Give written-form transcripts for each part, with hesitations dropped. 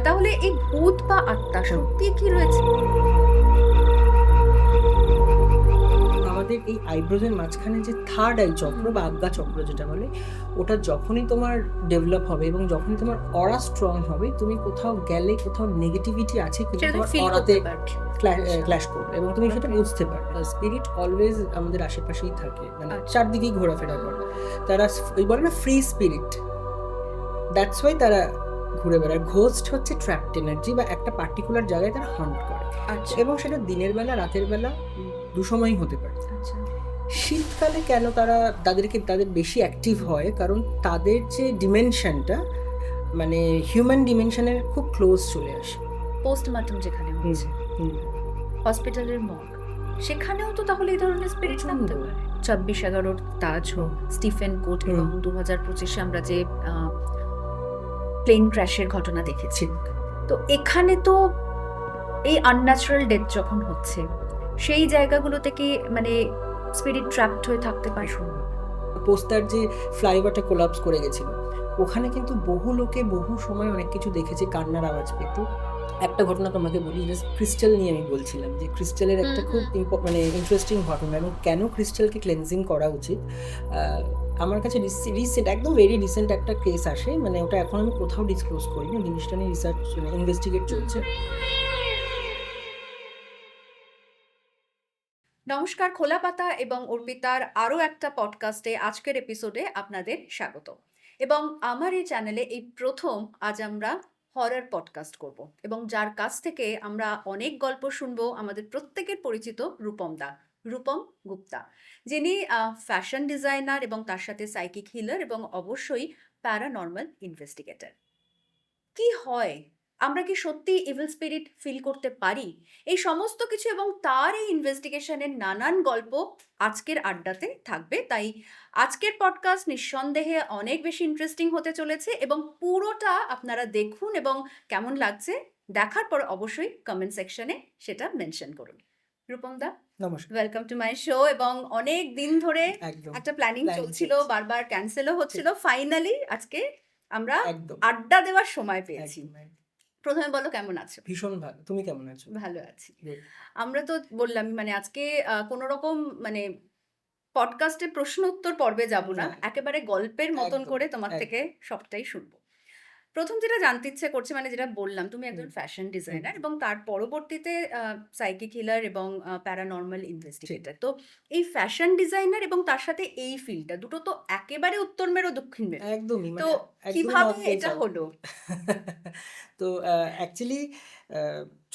তাহলে এই ভূত বা আত্মা সত্যি কি রয়েছে? আমাদের এই আইব্রোজের মাঝখানে যে থার্ড আই চক্র বা আজ্ঞা চক্র যেটা বলে, ওটা যখনই তোমার ডেভেলপ হবে এবং যখনই তোমার অরা স্ট্রং হবে, তুমি কোথাও গেলে কোথাও নেগেটিভিটি আছে কিন্তু সেটা তুমি তোমার ফিল অরাতে করতে পারবে। ক্ল্যাশ করবে এবং তুমি সেটা Okay. বুঝতে পারবে। স্পিরিট অলওয়েজ আমাদের আশেপাশেই থাকে, মানে আচ্ছা। চারদিকেই ঘোরাফেরা করে। তারা ওই বলে না ফ্রি স্পিরিট, দ্যাটস ওয়াই তারা ঘুরে বেড়ায়। ঘোস্ট হচ্ছে ট্র্যাপড এনার্জি বা একটা পার্টিকুলার জায়গায় তারা হন্ট করে আচ্ছা। এবং সেটা দিনের বেলা রাতের বেলা দু সময়ই হতে পারে। আচ্ছা। শীতকালে কেন তাদের বেশি অ্যাক্টিভ হয়, কারণ তাদের যে ডিমেনশনটা মানে হিউম্যান ডিমেনশনের খুব ক্লোজ চলে আসে। পোস্টমর্টম যেখানে হচ্ছে, হসপিটালের মর্গ, সেখানেও তো তাহলে এই ধরনের স্পিরিট থাকতে পারে। 26/11 তাজ হোক, স্টিফেন কোট এবং 2025-এ আমরা যে প্লেন ক্র্যাশের ঘটনা দেখেছি, তো এখানে তো এই আনন্যাচারাল ডেথ যখন হচ্ছে, সেই জায়গাগুলোতে কি মানে স্পিরিট ট্র্যাপড হয়ে থাকতে পারে? পোস্টার যে ফ্লাইওভারটা কোলাপস করে গেছিল, ওখানে কিন্তু বহু লোকে বহু সময় অনেক কিছু দেখেছে, কান্নার আওয়াজ পেত। একটা ঘটনা তোমাকে বলি, ক্রিস্টাল নিয়ে আমি বলছিলাম যে ক্রিস্টালের একটা খুব মানে ইন্টারেস্টিং ঘটনা এবং কেন ক্রিস্টালকে ক্লেন্সিং করা উচিত। আমার কাছে রিসেন্ট, একদম ভেরি রিসেন্ট একটা কেস আসে, মানে ওটা এখন আমি কোথাও ডিসক্লোজ করিনি, জিনিসটা নিয়ে রিসার্চ ইনভেস্টিগেট চলছে। নমস্কার, খোলা পাতা এবং অর্পিতার আরও একটা পডকাস্টে আজকের এপিসোডে আপনাদের স্বাগত। এবং আমার এই চ্যানেলে এই প্রথম আজ আমরা হরর পডকাস্ট করব এবং যার কাছ থেকে আমরা অনেক গল্প শুনবো, আমাদের প্রত্যেকের পরিচিত রূপম গুপ্তা, যিনি ফ্যাশন ডিজাইনার এবং তার সাথে সাইকিক হিলার এবং অবশ্যই প্যারানর্মাল ইনভেস্টিগেটর। কি হয়, আমরা কি সত্যি ইভিল স্পিরিট ফিল করতে পারি? এই সমস্ত কিছু এবং তার এই ইনভেস্টিগেশনের নানান গল্প আজকের আড্ডাতে থাকবে। তাই আজকের পডকাস্ট নিঃসন্দেহে অনেক বেশি ইন্টারেস্টিং হতে চলেছে এবং পুরোটা আপনারা দেখুন এবং কেমন লাগছে দেখার পর অবশ্যই কমেন্ট সেকশনে সেটা মেনশন করুন। রূপম দা, নমস্কার, ওয়েলকাম টু মাই শো। এবং অনেক দিন ধরে একটা প্ল্যানিং চলছিল, বারবার ক্যান্সেলও হচ্ছিল, ফাইনালি আজকে আমরা আড্ডা দেওয়ার সময় পেয়েছি। প্রথমে বলো, কেমন আছো? ভীষণ ভালো, তুমি কেমন আছো? ভালো আছি। আমরা তো বললাম মানে আজকে কোনো রকম মানে পডকাস্টে প্রশ্ন উত্তর পর্বে যাব না, একেবারে গল্পের মতন করে তোমার থেকে সবটাই শুনবো। প্রথম যেটা জানতে ইচ্ছে করছে, মানে যেটা বললাম, তুমি একজন ফ্যাশন ডিজাইনার এবং তার পরবর্তীতে সাইকিক হিলার এবং প্যারানর্মাল ইনভেস্টিগেটর। তো এই ফ্যাশন ডিজাইনার এবং তার সাথে এই ফিল্ডটা দুটো তো একেবারে উত্তর মেরু দক্ষিণ মেরু, একদমই। তো কিভাবে এটা হলো? তো অ্যাকচুয়ালি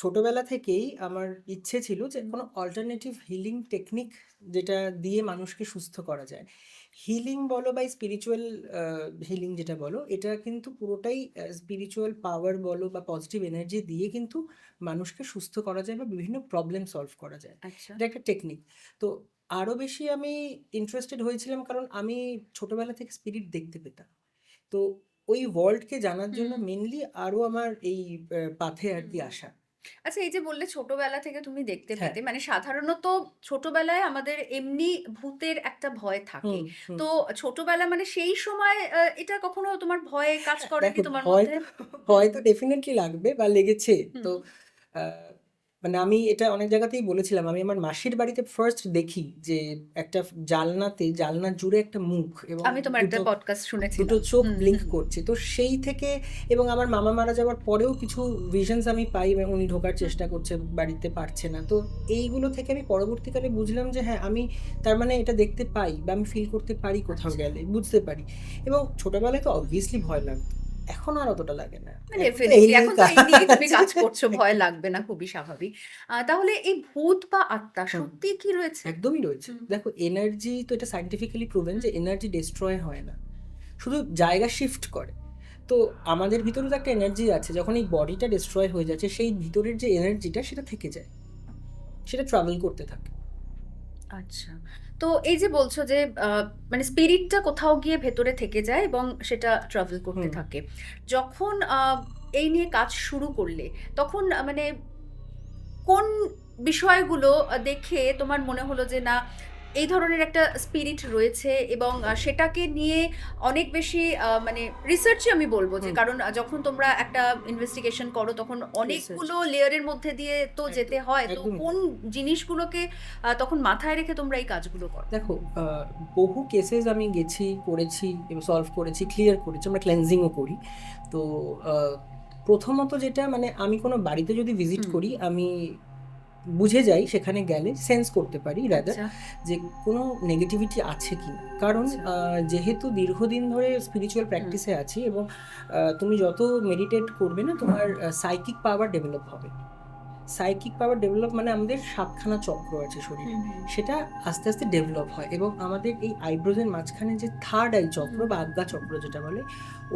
ছোটবেলা থেকেই আমার ইচ্ছে ছিল যে কোনো অল্টারনেটিভ হিলিং টেকনিক যেটা দিয়ে মানুষকে সুস্থ করা যায়। হিলিং বলো বা স্পিরিচুয়াল হিলিং যেটা বলো, এটা কিন্তু পুরোটাই স্পিরিচুয়াল পাওয়ার বলো বা পজিটিভ এনার্জি দিয়ে কিন্তু মানুষকে সুস্থ করা যায় বা বিভিন্ন প্রবলেম সলভ করা যায়। আচ্ছা। এটা একটা টেকনিক। তো আরও বেশি আমি ইন্টারেস্টেড হয়েছিলাম কারণ আমি ছোটবেলা থেকে স্পিরিট দেখতে পেতাম। তো ওই ওয়ার্ল্ডকে জানার জন্য মেনলি আরও আমার এই পাথে আর কি আসা। আচ্ছা, এই যে বললে ছোটবেলা থেকে তুমি দেখতে পেতে, মানে সাধারণত ছোটবেলায় আমাদের এমনি ভূতের একটা ভয় থাকে, তো ছোটবেলা মানে সেই সময় এটা কখনো তোমার ভয় কাজ করে কি তোমার মধ্যে? ভয় তো ডেফিনেটলি লাগবে বা লেগেছে। তো মানে আমি এটা অনেক জায়গাতেই বলেছিলাম, আমি আমার মাসির বাড়িতে ফার্স্ট দেখি যে একটা জালনা জুড়ে একটা মুখ এবং আমি তোমার একটা পডকাস্ট শুনেছি, দুটো চোখ ব্লিঙ্ক করছে। তো সেই থেকে এবং আমার মামা মারা যাওয়ার পরেও কিছু ভিশনস আমি পাই, উনি ঢোকার চেষ্টা করছে, বাড়িতে পারছে না। তো এইগুলো থেকে আমি পরবর্তীকালে বুঝলাম যে হ্যাঁ, আমি তার মানে এটা দেখতে পাই বা আমি ফিল করতে পারি, কোথাও গেলে বুঝতে পারি। এবং ছোটবেলায় তো অবভিয়াসলি ভয় লাগতো, এখন আর অতটা লাগে না। এখন তো এই নিয়ে তুমি কাজ করছো, ভয় লাগবে না, খুবই স্বাভাবিক। তাহলে এই ভূত বা আত্মা সত্যি কি রয়েছে? একদমই রয়েছে। দেখো, এনার্জি তো এটা সায়েন্টিফিক্যালি প্রুভেন যে এনার্জি ডিস্ট্রয় হয় না, শুধু জায়গা শিফট করে। তো আমাদের ভিতরে তো একটা এনার্জি আছে, যখন এই বডিটা ডিস্ট্রয় হয়ে যাচ্ছে সেই ভিতরের যে এনার্জিটা সেটা থেকে যায়, সেটা ট্রাভেল করতে থাকে। আচ্ছা, তো এই যে বলছো যে মানে স্পিরিটটা কোথাও গিয়ে ভেতরে থেকে যায় এবং সেটা ট্রাভেল করতে থাকে, যখন এই নিয়ে কাজ শুরু করলে তখন মানে কোন বিষয়গুলো দেখে তোমার মনে হলো যে না, এই ধরনের একটা স্পিরিট রয়েছে এবং সেটাকে নিয়ে অনেক বেশি মানে রিসার্চই আমি বলবো যে, হুম। কারণ যখন তোমরা একটা ইনভেস্টিগেশন করো তখন অনেকগুলো লেয়ারের মধ্যে দিয়ে তো একদম, যেতে হয়, তো একদমই কোন তাই। জিনিসগুলোকে তখন মাথায় রেখে তোমরা এই কাজগুলো করো? দেখো, বহু কেসেস আমি গেছি, করেছি এবং সলভ করেছি, ক্লিয়ার করেছি, আমরা ক্লেনজিংও করি। তো প্রথমত যেটা, মানে আমি কোনো বাড়িতে যদি ভিজিট হুম। করি, আমি বুঝে যাই সেখানে গেলে, সেন্স করতে পারি রাদার, আচ্ছা। যে কোনো নেগেটিভিটি আছে কি না। কারণ আচ্ছা। যেহেতু দীর্ঘদিন ধরে স্পিরিচুয়াল প্র্যাকটিসে আছি, এবং তুমি যত মেডিটেট করবে না, তোমার সাইকিক পাওয়ার ডেভেলপ হবে। সাইকিক পাওয়ার ডেভেলপ মানে আমাদের 7খানা চক্র আছে শরীরে, সেটা আস্তে আস্তে ডেভেলপ হয়। এবং আমাদের এই আইব্রোজের মাঝখানে যে থার্ড আই চক্র বা আজ্ঞা চক্র যেটা বলে,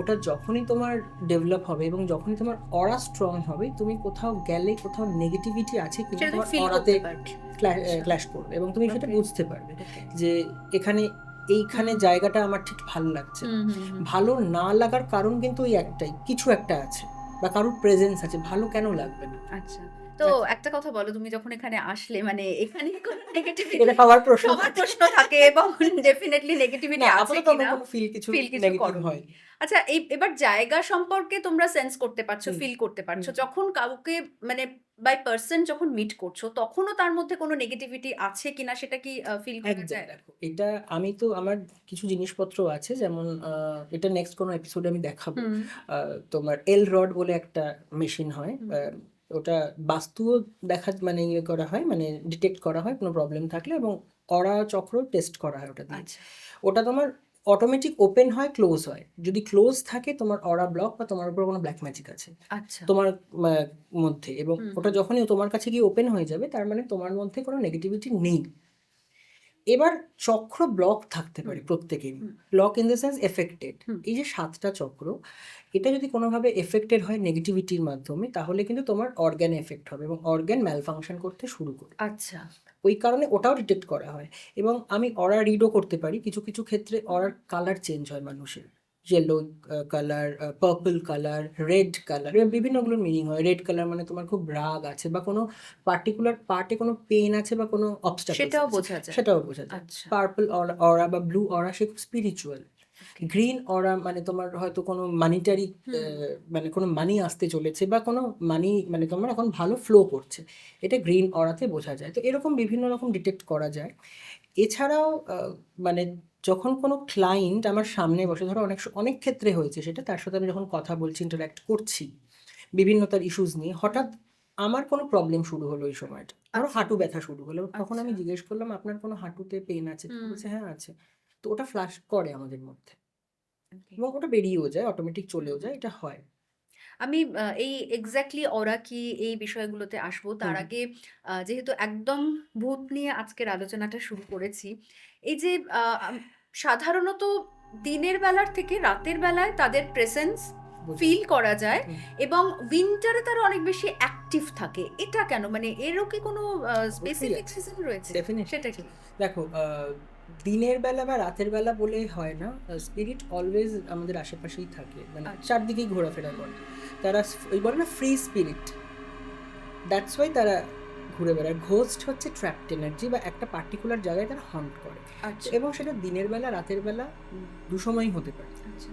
ওটা যখনই তোমার ডেভেলপ হবে এবং যখনই তোমার অরা স্ট্রং হবে, তুমি কোথাও গেলে, কোথাও নেগেটিভিটি আছে কিনা সেটা তুমি তোমার ফিল অরাতে করতে পারবে। আচ্ছা। ক্ল্যাশ করবে, এবং তুমি সেটা Okay. বুঝতে পারবে Okay. যে এখানে, এইখানে হুম। জায়গাটা আমার ঠিক ভালো লাগছে না। ভালো না লাগার কারণ কিন্তু ওই একটাই, কিছু একটা আছে বা কারোর প্রেজেন্স আছে, ভালো কেন লাগবে না। আচ্ছা। তো একটা কথা বলো, তুমি যখন এখানে আসলে মানে এখানে কোনো নেগেটিভিটি এটা পাওয়ার প্রশ্ন। সবার প্রশ্ন থাকে এবং ডেফিনিটলি নেগেটিভিটি না, আছে আপাতত আমার কিনা কোনো কিছু ফিল কিছু নেগেটিভ করো। হয়নি। আচ্ছা, এবার জায়গা সম্পর্কে তোমরা সেন্স করতে পারছো, হুম, ফিল করতে পারছো। হুম। যখন কাউকে মানে বাই পারসন যখন মিট করছো, তখনও তার মধ্যে কোনো নেগেটিভিটি আছে কিনা সেটা কি ফিল করা একদম। যায়? দেখো, এটা আমি তো আমার কিছু জিনিসপত্র আছে, যেমন এটা নেক্সট কোনো এপিসোডে আমি দেখাবো। হুম। তোমার এল রড বলে একটা মেশিন হয়, হুম। ওটা বাস্তুও দেখা, মানে ইয়ে করা হয়, মানে ডিটেক্ট করা হয় কোনো প্রবলেম থাকলে, এবং অরা চক্র টেস্ট করা হয় ওটা দিয়ে। আচ্ছা। ওটা তোমার অটোমেটিক ওপেন হয়, ক্লোজ হয়। যদি ক্লোজ থাকে, তোমার অরা ব্লক বা তোমার উপর কোনো ব্ল্যাক ম্যাজিক আছে আচ্ছা। তোমার মধ্যে, এবং হুম, ওটা যখনই তোমার কাছে গিয়ে ওপেন হয়ে যাবে, তার মানে তোমার মধ্যে কোনো নেগেটিভিটি নেই। এবার চক্র ব্লক থাকতে পারে হুম। প্রত্যেকেরই, হুম। Block in the sense affected. হুম। এই যে 7টা চক্র, এটা যদি কোনোভাবে এফেক্টেড হয় নেগেটিভিটির মাধ্যমে, তাহলে কিন্তু তোমার অর্গ্যান এফেক্ট হবে এবং অর্গ্যান ম্যালফাংশন করতে শুরু করবে। আচ্ছা। ওই কারণে ওটাও ডিটেক্ট করা হয়। এবং আমি অরা রিডও করতে পারি। কিছু কিছু ক্ষেত্রে অরার কালার চেঞ্জ হয় মানুষের, yellow colour, purple colour, red colour, বিভিন্নগুলোর মিনিং হয়। রেড কালার মানে তোমার খুব রাগ আছে, বা কোনো পার্টিকুলার পার্টে কোনো পেন আছে, বা কোনো অবস্টাকলস সেটাও আছে, বোঝা যায়। সেটাও বোঝা যায়। আচ্ছা। পার্পল অরা বা ব্লু অরা, সে খুব স্পিরিচুয়াল। Okay. গ্রিন অরা মানে তোমার হয়তো কোনো মানিটারি, মানে কোনো মানি আসতে চলেছে, বা কোনো মানি, মানে তোমার এখন ভালো ফ্লো করছে, এটা গ্রিন অরাতে বোঝা যায়। তো এরকম বিভিন্ন রকম ডিটেক্ট করা যায়। এছাড়াও মানে যখন কোনো ক্লায়েন্ট আমার সামনে বসে, ধরো অনেক ক্ষেত্রে হয়েছে সেটা, তার সাথে আমি যখন কথা বলছি, ইন্টারাক্ট করছি বিভিন্ন তার ইস্যুস নিয়ে, হঠাৎ আমার কোনো প্রবলেম শুরু হলো ওই সময়টা, ধরো আচ্ছা। হাঁটু ব্যথা শুরু হলো। তখন আমি আচ্ছা। জিজ্ঞেস করলাম, আপনার কোনো হাঁটুতে পেন আছে? তো হুম। বলছে হ্যাঁ আছে। তো ওটা ফ্ল্যাশ করে আমাদের মধ্যে, Okay. এবং ওটা বেরিয়েও যায়, অটোমেটিক চলেও হুম। যায়, এটা হয়। আমি এই এক্সাক্টলি অরা কি এই বিষয়গুলোতে আসবো। তার হুম। আগে যেহেতু একদম ভূত নিয়ে আজকের আলোচনাটা শুরু করেছি। এই যে আ আম সাধারণত দিনের বেলার থেকে রাতের বেলায় তাদের প্রেজেন্স বুঝি। ফিল করা যায় হুম। এবং উইন্টারে তারা অনেক বেশি অ্যাক্টিভ থাকে। এটা কেন? মানে এরও কি কোনো অবশ্যই স্পেসিফিক আছে, রিজন রয়েছে? ডেফিনেটলি। সেটা কি? দেখো, দিনের বেলা বা রাতের বেলা বলে হয় না, স্পিরিট অলওয়েজ আমাদের আশেপাশেই থাকে, মানে আচ্ছা। চারদিকেই ঘোরাফেরা করে। তারা ওই বলে না, ফ্রি স্পিরিট, দ্যাটস ওয়াই তারা ঘুরে বেড়ায়। ঘোস্ট হচ্ছে ট্র্যাপড এনার্জি, বা একটা পার্টিকুলার জায়গায় তারা হন্ট করে। আচ্ছা। এবং সেটা দিনের বেলা, রাতের বেলা, দুসময়ই হতে পারে। আচ্ছা।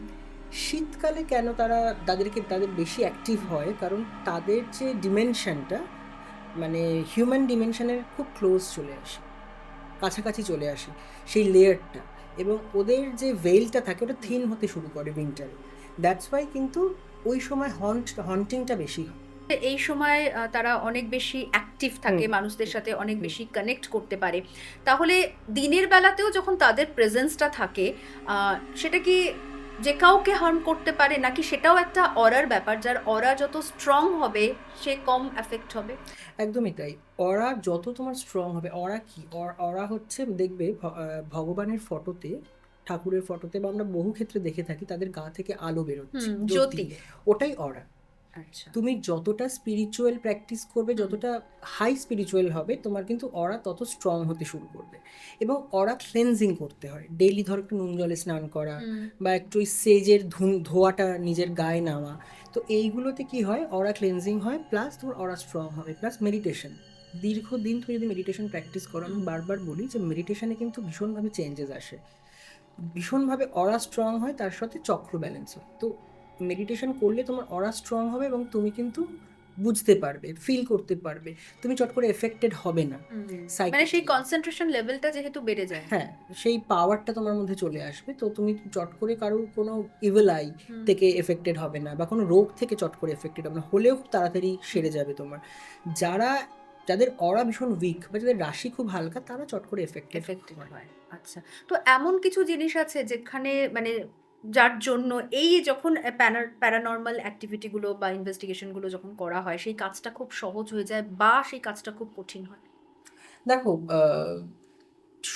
শীতকালে কেন তাদের বেশি অ্যাক্টিভ হয়, কারণ তাদের যে ডিমেনশনটা, মানে হিউম্যান ডিমেনশনের খুব ক্লোজ চলে আসে, কাছাকাছি চলে আসে সেই লেয়ারটা, এবং ওদের যে ভেলটা থাকে ওটা থিন হতে শুরু করে উইন্টারে। দ্যাটস ওয়াই কিন্তু ওই সময় হন্টিংটা বেশি হয়। এই সময় তারা অনেক বেশি অ্যাক্টিভ থাকে, হুম। মানুষদের সাথে অনেক হুম। বেশি কানেক্ট করতে পারে। তাহলে দিনের বেলাতেও যখন তাদের প্রেজেন্সটা থাকে, সেটা কি যে কাউকে হার্ম করতে পারে? নাকি সেটাও একটা অরার ব্যাপার, যার অরা যত স্ট্রং হবে সে কম এফেক্ট হবে? একদমই তাই। অরা যত তোমার স্ট্রং হবে, অরা কি, অরা হচ্ছে, দেখবে ভগবানের ফটোতে, ঠাকুরের ফটোতে, বা আমরা বহু ক্ষেত্রে দেখে থাকি, তাদের গা থেকে আলো বেরোচ্ছে, জ্যোতি, জ্যোতি। ওটাই অরা। আচ্ছা। তুমি যতটা স্পিরিচুয়াল প্র্যাকটিস করবে, যতটা হাই স্পিরিচুয়াল হবে, তোমার কিন্তু অরা তত স্ট্রং হতে শুরু করবে। এবং অরা ক্লেনজিং করতে হয় ডেইলি, ধরো একটু নুন জলে স্নান করা, বা একটু ওই সেজের ধোয়াটা নিজের গায়ে নেওয়া। তো এইগুলোতে কি হয়, অরা ক্লেনজিং হয়, প্লাস তোমার অরা স্ট্রং হবে, প্লাস মেডিটেশন, দীর্ঘদিন ধরে যদি মেডিটেশন প্র্যাকটিস করো, আমি বারবার বলি যে মেডিটেশনে কিন্তু ভীষণভাবে চেঞ্জেস আসে, ভীষণভাবে অরা স্ট্রং হয়, তার সাথে চক্র ব্যালেন্স হয়। তো মেডিটেশন করলে তোমার অরা স্ট্রং হবে এবং তুমি কিন্তু বুঝতে পারবে, ফিল করতে পারবে, তুমি চট করে এফেক্টেড হবে না। মানে সেই কনসেন্ট্রেশন লেভেলটা যেহেতু বেড়ে যায়। হ্যাঁ, সেই পাওয়ারটা তোমার মধ্যে চলে আসবে, তো তুমি চট করে কারো কোনো ইভিল আই থেকে এফেক্টেড হবে না, বা কোনো রোগ থেকে চট করে এফেক্টেড হবে না, হলেও খুব তাড়াতাড়ি সেরে যাবে তোমার। যাদের অরা ভীষণ উইক বা যাদের রাশি খুব হালকা, তারা চট করে এফেক্টেড হয়। আচ্ছা, তো এমন কিছু জিনিস আছে যেখানে মানে যার জন্য এই যখন প্যারানর্মাল অ্যাক্টিভিটিগুলো বা ইনভেস্টিগেশনগুলো যখন করা হয়, সেই কাজটা খুব সহজ হয়ে যায় বা সেই কাজটা খুব কঠিন হয়? দেখো,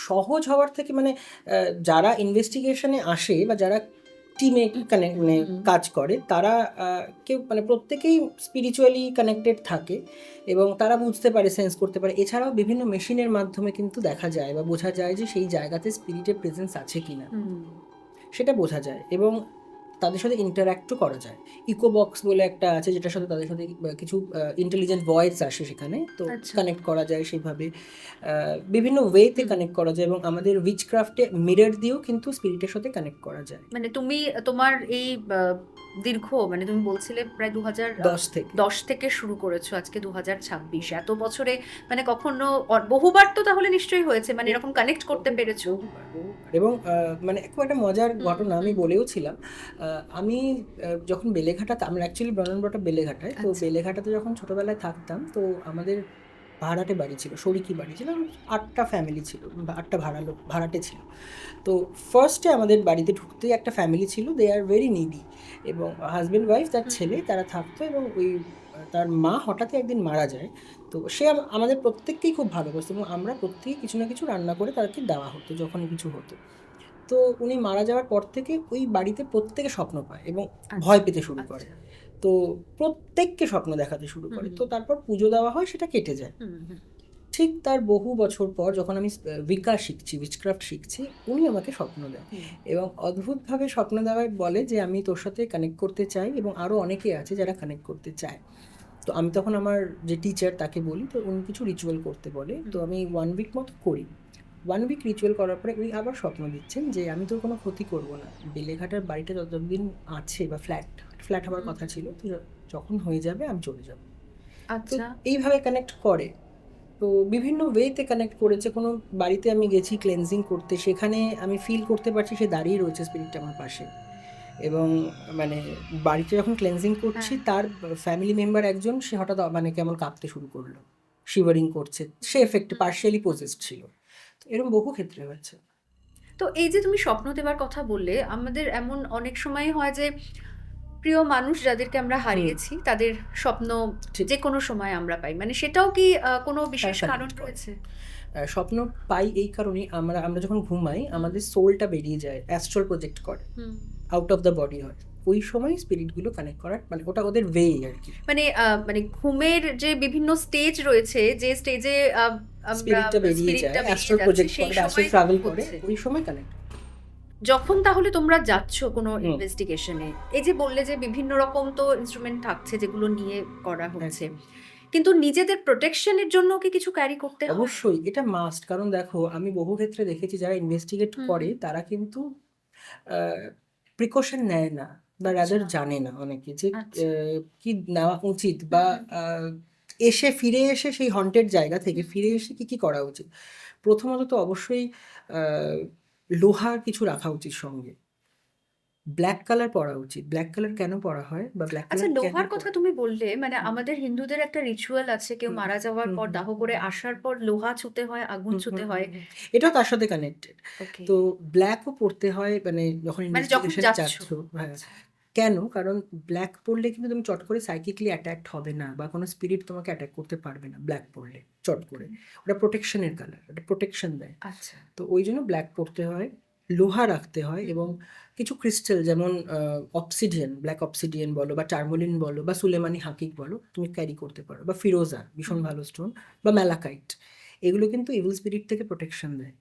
সহজ হওয়ার থেকে মানে যারা ইনভেস্টিগেশনে আসে বা যারা টিমে মানে কাজ করে, তারা কেউ মানে প্রত্যেকেই স্পিরিচুয়ালি কানেক্টেড থাকে এবং তারা বুঝতে পারে, সেন্স করতে পারে। এছাড়াও বিভিন্ন মেশিনের মাধ্যমে কিন্তু দেখা যায় বা বোঝা যায় যে সেই জায়গাতে স্পিরিটের প্রেজেন্স আছে কিনা, সেটা বোঝা যায় এবং তাদের সাথে ইন্টারাক্টও করা যায়। ইকো বক্স বলে একটা আছে, যেটার সাথে তাদের সাথে কিছু ইন্টেলিজেন্ট ভয়েস আসে সেখানে, তো কানেক্ট করা যায় সেইভাবে। বিভিন্ন ওয়েতে কানেক্ট করা যায় এবং আমাদের উইচক্রাফটে মিরর দিয়েও কিন্তু স্পিরিটের সাথে কানেক্ট করা যায়। মানে তুমি তোমার এই দীর্ঘ মানে তুমি বলছিলে প্রায় 2010 থেকে শুরু করেছো, আজকে 2026, এত বছরে মানে কখনো বহুবার তো তাহলে নিশ্চয়ই হয়েছে মানে এরকম কানেক্ট করতে পেরেছো? এবং মানে খুব একটা মজার ঘটনা আমি বলেও ছিলাম। আমি যখন বেলেঘাটাতে, আমরা অ্যাকচুয়ালি ব্রননব্রটা বেলেঘাটায়, তো বেলেঘাটাতে যখন ছোটোবেলায় থাকতাম, তো আমাদের ভাড়াটে বাড়ি ছিল, শরিকি বাড়ি ছিল, 8টা ফ্যামিলি ছিল, 8টা ভাড়াটে ছিল। তো ফার্স্টে আমাদের বাড়িতে ঢুকতেই একটা ফ্যামিলি ছিল, দে আর ভেরি নিডি, এবং হাজব্যান্ড ওয়াইফ, তার ছেলে, তারা থাকতো। এবং ওই তার মা হঠাৎই একদিন মারা যায়। তো সে আমাদের প্রত্যেককেই খুব ভালোবাসতো এবং আমরা প্রত্যেকেই কিছু না কিছু রান্না করে তাদেরকে দেওয়া হতো যখনই কিছু হতো। তো উনি মারা যাওয়ার পর থেকে ওই বাড়িতে প্রত্যেকে স্বপ্ন পায় এবং ভয় পেতে শুরু করে। তো প্রত্যেককে স্বপ্ন দেখাতে শুরু করে। তো তারপর পুজো দেওয়া হয়, সেটা কেটে যায়। ঠিক তার বহু বছর পর যখন আমি উইকা শিখছি, উইচক্রাফট শিখছি, উনি আমাকে স্বপ্ন দেন এবং অদ্ভুতভাবে স্বপ্ন দেওয়ায় বলে যে আমি তোর সাথে কানেক্ট করতে চাই এবং আরও অনেকে আছে যারা কানেক্ট করতে চায়। তো আমি তখন আমার যে টিচার তাকে বলি, তো উনি কিছু রিচুয়াল করতে বলে। তো আমি 1 উইক মতো করি। 1 উইক রিচুয়াল করার পরে উনি আবার স্বপ্ন দিচ্ছেন যে আমি তোর কোনো ক্ষতি করবো না, বেলেঘাটার বাড়িটা যতদিন আছে বা ফ্ল্যাট হওয়ার কথা ছিল, তো যখন হয়ে যাবে আমি চলে যাবো। তো এইভাবে কানেক্ট করে। তো বিভিন্ন ওয়েতে কানেক্ট করেছে। কোনো বাড়িতে আমি গেছি ক্লেনজিং করতে, সেখানে আমি ফিল করতে পারছি সে দাঁড়িয়ে রয়েছে স্পিরিটটা আমার পাশে, এবং মানে বাড়িতে যখন ক্লেনজিং করছি, তার ফ্যামিলি মেম্বার একজন, সে হঠাৎ মানে কেমন কাঁপতে শুরু করলো, শিভারিং করছে, সে এফেক্টে পার্শিয়ালি পজেসড ছিল। তো এরকম বহু ক্ষেত্রে হয়েছে। তো এই যে তুমি স্বপ্ন দেবার কথা বললে, আমাদের এমন অনেক সময় হয় যে প্রিয় মানুষ যাদেরকে আমরা হারিয়েছি তাদের স্বপ্ন যে কোনো সময় আমরা পাই, মানে সেটাও কি কোনো বিশেষ কারণ রয়েছে? স্বপ্ন পাই এই কারণেই, আমরা যখন ঘুমাই আমাদের সোলটা বেরিয়ে যায়, অ্যাস্ট্রাল প্রজেক্ট করে, আউট অফ দ্য বডি হয়, ওই সময় স্পিরিটগুলো কানেক্ট করার মানে ওটা ওদের ওয়ে আর কি। মানে ঘুমের যে বিভিন্ন স্টেজ রয়েছে, যে স্টেজে স্পিরিটটা বেরিয়ে যায়, অ্যাস্ট্রাল প্রজেক্ট করে, অ্যাস্ট্রাল ট্রাভেল করে, ওই সময় কানেক্ট। যখন তাহলে তোমরা যাচ্ছ কোনো ইনভেস্টিগেশনে, এই যে বললে যে বিভিন্ন রকম তো ইনস্ট্রুমেন্ট থাকছে যেগুলো নিয়ে করা হচ্ছে, কিন্তু নিজেদের প্রোটেকশনের জন্য কি কিছু ক্যারি করতে হয়? অবশ্যই, এটা মাস্ট। কারণ দেখো, আমি বহু ক্ষেত্রে দেখেছি যারা ইনভেস্টিগেট করে তারা কিন্তু প্রিকশন নেয় না, বা রাদার জানে না অনেকে যে কি নেওয়া উচিত, বা ফিরে এসে সেই হন্টেড জায়গা থেকে ফিরে এসে কি করা উচিত। প্রথমত তো অবশ্যই লোহার কিছু রাখা উচিত সঙ্গে, ব্ল্যাক কালার পরা উচিত। ব্ল্যাক কালার কেন পরা হয় বা ব্ল্যাক কালার লোহার কথা তুমি বললে, মানে আমাদের হিন্দুদের একটা রিচুয়াল আছে, কেউ মারা যাওয়ার পর দাহ করে আসার পর লোহা ছুঁতে হয়, আগুন ছুঁতে হয়, এটাও তার সাথে কানেক্টেড। তো ব্ল্যাকও পড়তে হয় মানে যখন ইনভেস্টিগেশন যাচ্ছ। হ্যাঁ, কেন? কারণ ব্ল্যাক পড়লে কিন্তু তুমি চট করে সাইকিকলি অ্যাটাকড হবে না, বা কোনো স্পিরিট তোমাকে অ্যাটাক করতে পারবে না ব্ল্যাক পড়লে চট করে। ওটা প্রোটেকশনের কালার, ওটা প্রোটেকশন দেয়। তো ওই জন্য ব্ল্যাক পড়তে হয়, লোহা রাখতে হয়, এবং কিছু ক্রিস্টাল যেমন অবসিডিয়ান, ব্ল্যাক অবসিডিয়ান বলো বা টার্মোলিন বলো বা সুলেমানি হাকিক বলো, তুমি ক্যারি করতে পারো, বা ফিরোজা ভীষণ ভালো স্টোন, বা ম্যালাকাইট, এগুলো কিন্তু ইভিল স্পিরিট থেকে প্রোটেকশন দেয়,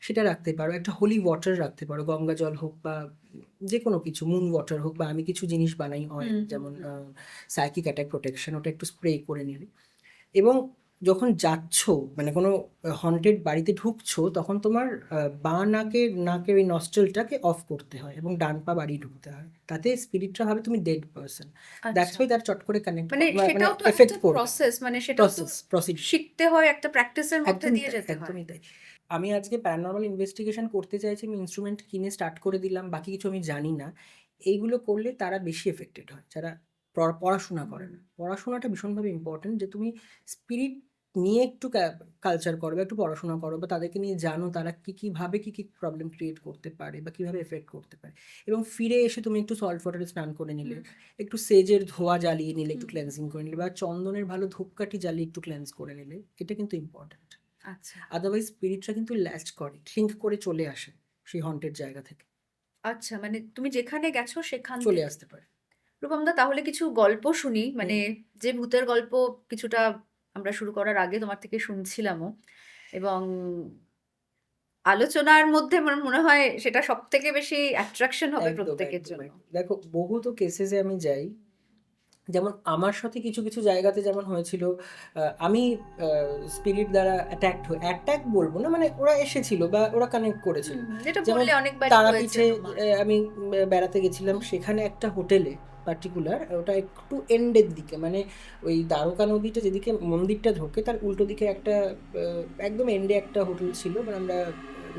সেটা রাখতে পারো। একটা হোলি ওয়াটার রাখতে পারো, গঙ্গা জল হোক বা যে কোনো কিছু, মুন ওয়াটার হোক, বা আমি কিছু জিনিস বানাই হয় যেমন সাইকিক অ্যাটাক প্রোটেকশন, ওটা একটু স্প্রে করে নিলে। এবং যখন যাচ্ছ মানে কোনো হন্টেড বাড়িতে ঢুকছো তখন তোমার বাঁ নাকের ওই নস্ট্রেলটাকে অফ করতে হয় এবং ডান পা বাড়িয়ে ঢুকতে হয়, তাতে স্পিরিটরা ভাবে তুমি ডেড পারসন। দ্যাটস আচ্ছা, ওয়াই তার চট করে কানেক্ট মানে মানে সেটাও তো এফেক্ট একটা করবে। প্রসেস, মানে সেটাও তো প্রসিডিউর শিখতে হয়, একটা প্র্যাকটিসের মধ্যে একদমই দিয়ে তাই, যেতে হয়। একদমই তাই। আমি আজকে প্যারানর্মাল ইনভেস্টিগেশন করতে চাইছি, আমি ইনস্ট্রুমেন্ট কিনে স্টার্ট করে দিলাম, বাকি কিছু আমি জানি না। এইগুলো করলে তারা বেশি এফেক্টেড হয় যারা পড়াশোনা করে না। পড়াশোনাটা ভীষণভাবে ইম্পর্টেন্ট, যে তুমি স্পিরিট নিয়ে একটু কালচার করো বা একটু পড়াশোনা করো বা তাদেরকে নিয়ে জানো তারা কীভাবে কী প্রবলেম ক্রিয়েট করতে পারে বা কীভাবে এফেক্ট করতে পারে। এবং ফিরে এসে তুমি একটু সল্ট ওয়াটারে স্নান করে নিলে, একটু সেজের ধোয়া জ্বালিয়ে নিলে, একটু ক্লেন্সিং করে নিলে, বা চন্দনের ভালো ধূপকাঠি জ্বালিয়ে একটু ক্লেন্স করে নিলে, এটা কিন্তু ইম্পর্টেন্ট। আচ্ছা আদারওয়াইজ স্পিরিটরা কিন্তু ল্যাচ করে, থিঙ্ক করে চলে আসে সেই হন্টেড জায়গা থেকে, আচ্ছা, মানে তুমি যেখানে গেছো সেখান চলে থেকে। আসতে পারে। রূপমদা, তাহলে কিছু গল্প শুনি, মানে যে ভূতের গল্প কিছুটা আমরা শুরু করার আগে তোমার থেকে শুনছিলামও, এবং আলোচনার মধ্যে আমার মনে হয় সেটা সব থেকে বেশি অ্যাট্রাকশন হবে একদম প্রত্যেকের একদম জন্য। একদম। দেখো, বহু তো কেসেসে আমি যাই, যেমন আমার সাথে কিছু কিছু জায়গাতে যেমন হয়েছিল, আমি স্পিরিট দ্বারা অ্যাট্যাক বলবো না, মানে ওরা এসেছিল বা ওরা কানেক্ট করেছিল। যেটা যেমন বললে অনেকবারই হয়েছে তারাপীঠে তোমার। আমি বেড়াতে গেছিলাম, সেখানে একটা হোটেলে পার্টিকুলার, ওটা একটু এন্ডের দিকে, মানে ওই দ্বারকা নদীটা যেদিকে মন্দিরটা ঢোকে তার উল্টো দিকে একটা একদম এন্ডে একটা হোটেল ছিল, মানে আমরা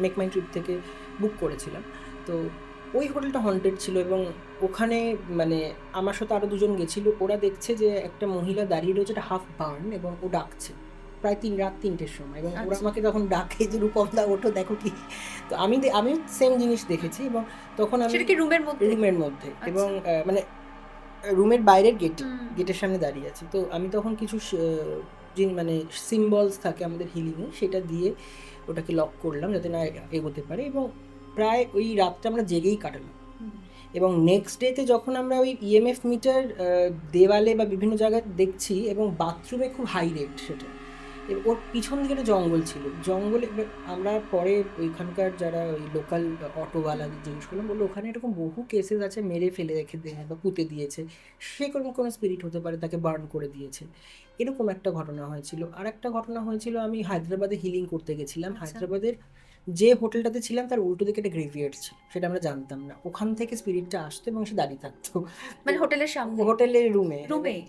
মেক মাই ট্রিপ থেকে বুক করেছিলাম। তো ওই হোটেলটা হন্টেড ছিল এবং ওখানে মানে আমার সাথে আরও দুজন গেছিল, ওরা দেখছে যে একটা মহিলা দাঁড়িয়ে রয়েছে, একটা হাফ বার্ন, এবং ও ডাকছে প্রায় রাত 3টের সময়, এবং ওরা আচ্ছা। আমাকে তখন ডাকে যে রূপমদা ওঠো দেখো কি। তো আমি সেম জিনিস দেখেছি, এবং তখন আমি সেটা কি রুমের মধ্যে? রুমের মধ্যে, এবং আচ্ছা। মানে রুমের বাইরের হুম। গেটের সামনে দাঁড়িয়ে আছি। তো আমি তখন কিছু মানে সিম্বলস থাকে আমাদের হিলিংয়ে, সেটা দিয়ে ওটাকে লক করলাম যাতে না এগোতে পারে, এবং প্রায় ওই রাতটা আমরা জেগেই কাটালাম। এবং নেক্সট ডেতে যখন আমরা ওই ইএমএফ মিটার দেওয়ালে বা বিভিন্ন জায়গায় দেখছি, এবং বাথরুমে খুব হাই রেট সেটা, এবং ওর পিছন দিকে একটা জঙ্গল ছিল, জঙ্গলে আমরা পরে ওইখানকার যারা ওই লোকাল অটোওয়ালা জিজ্ঞেস করলাম, বললো ওখানে এরকম বহু কেসেস আছে, মেরে ফেলে রেখে দেয় বা পুঁতে দিয়েছে, সে কোনো স্পিরিট হতে পারে, তাকে বার্ন করে দিয়েছে। এরকম একটা ঘটনা হয়েছিল। আর একটা ঘটনা হয়েছিল, আমি হায়দ্রাবাদে হিলিং করতে গেছিলাম। আচ্ছা। হায়দ্রাবাদের যে হোটেলটাতে ছিলাম তার উল্টো দিকে একটা গ্রেভিয়ার্ড ছিল, সেটা আমরা জানতাম না। ওখান থেকে স্পিরিটটা আসতো এবং সে দাঁড়িয়ে থাকতো মানে হোটেলের সামনে? হোটেলের রুমে। রুমেই?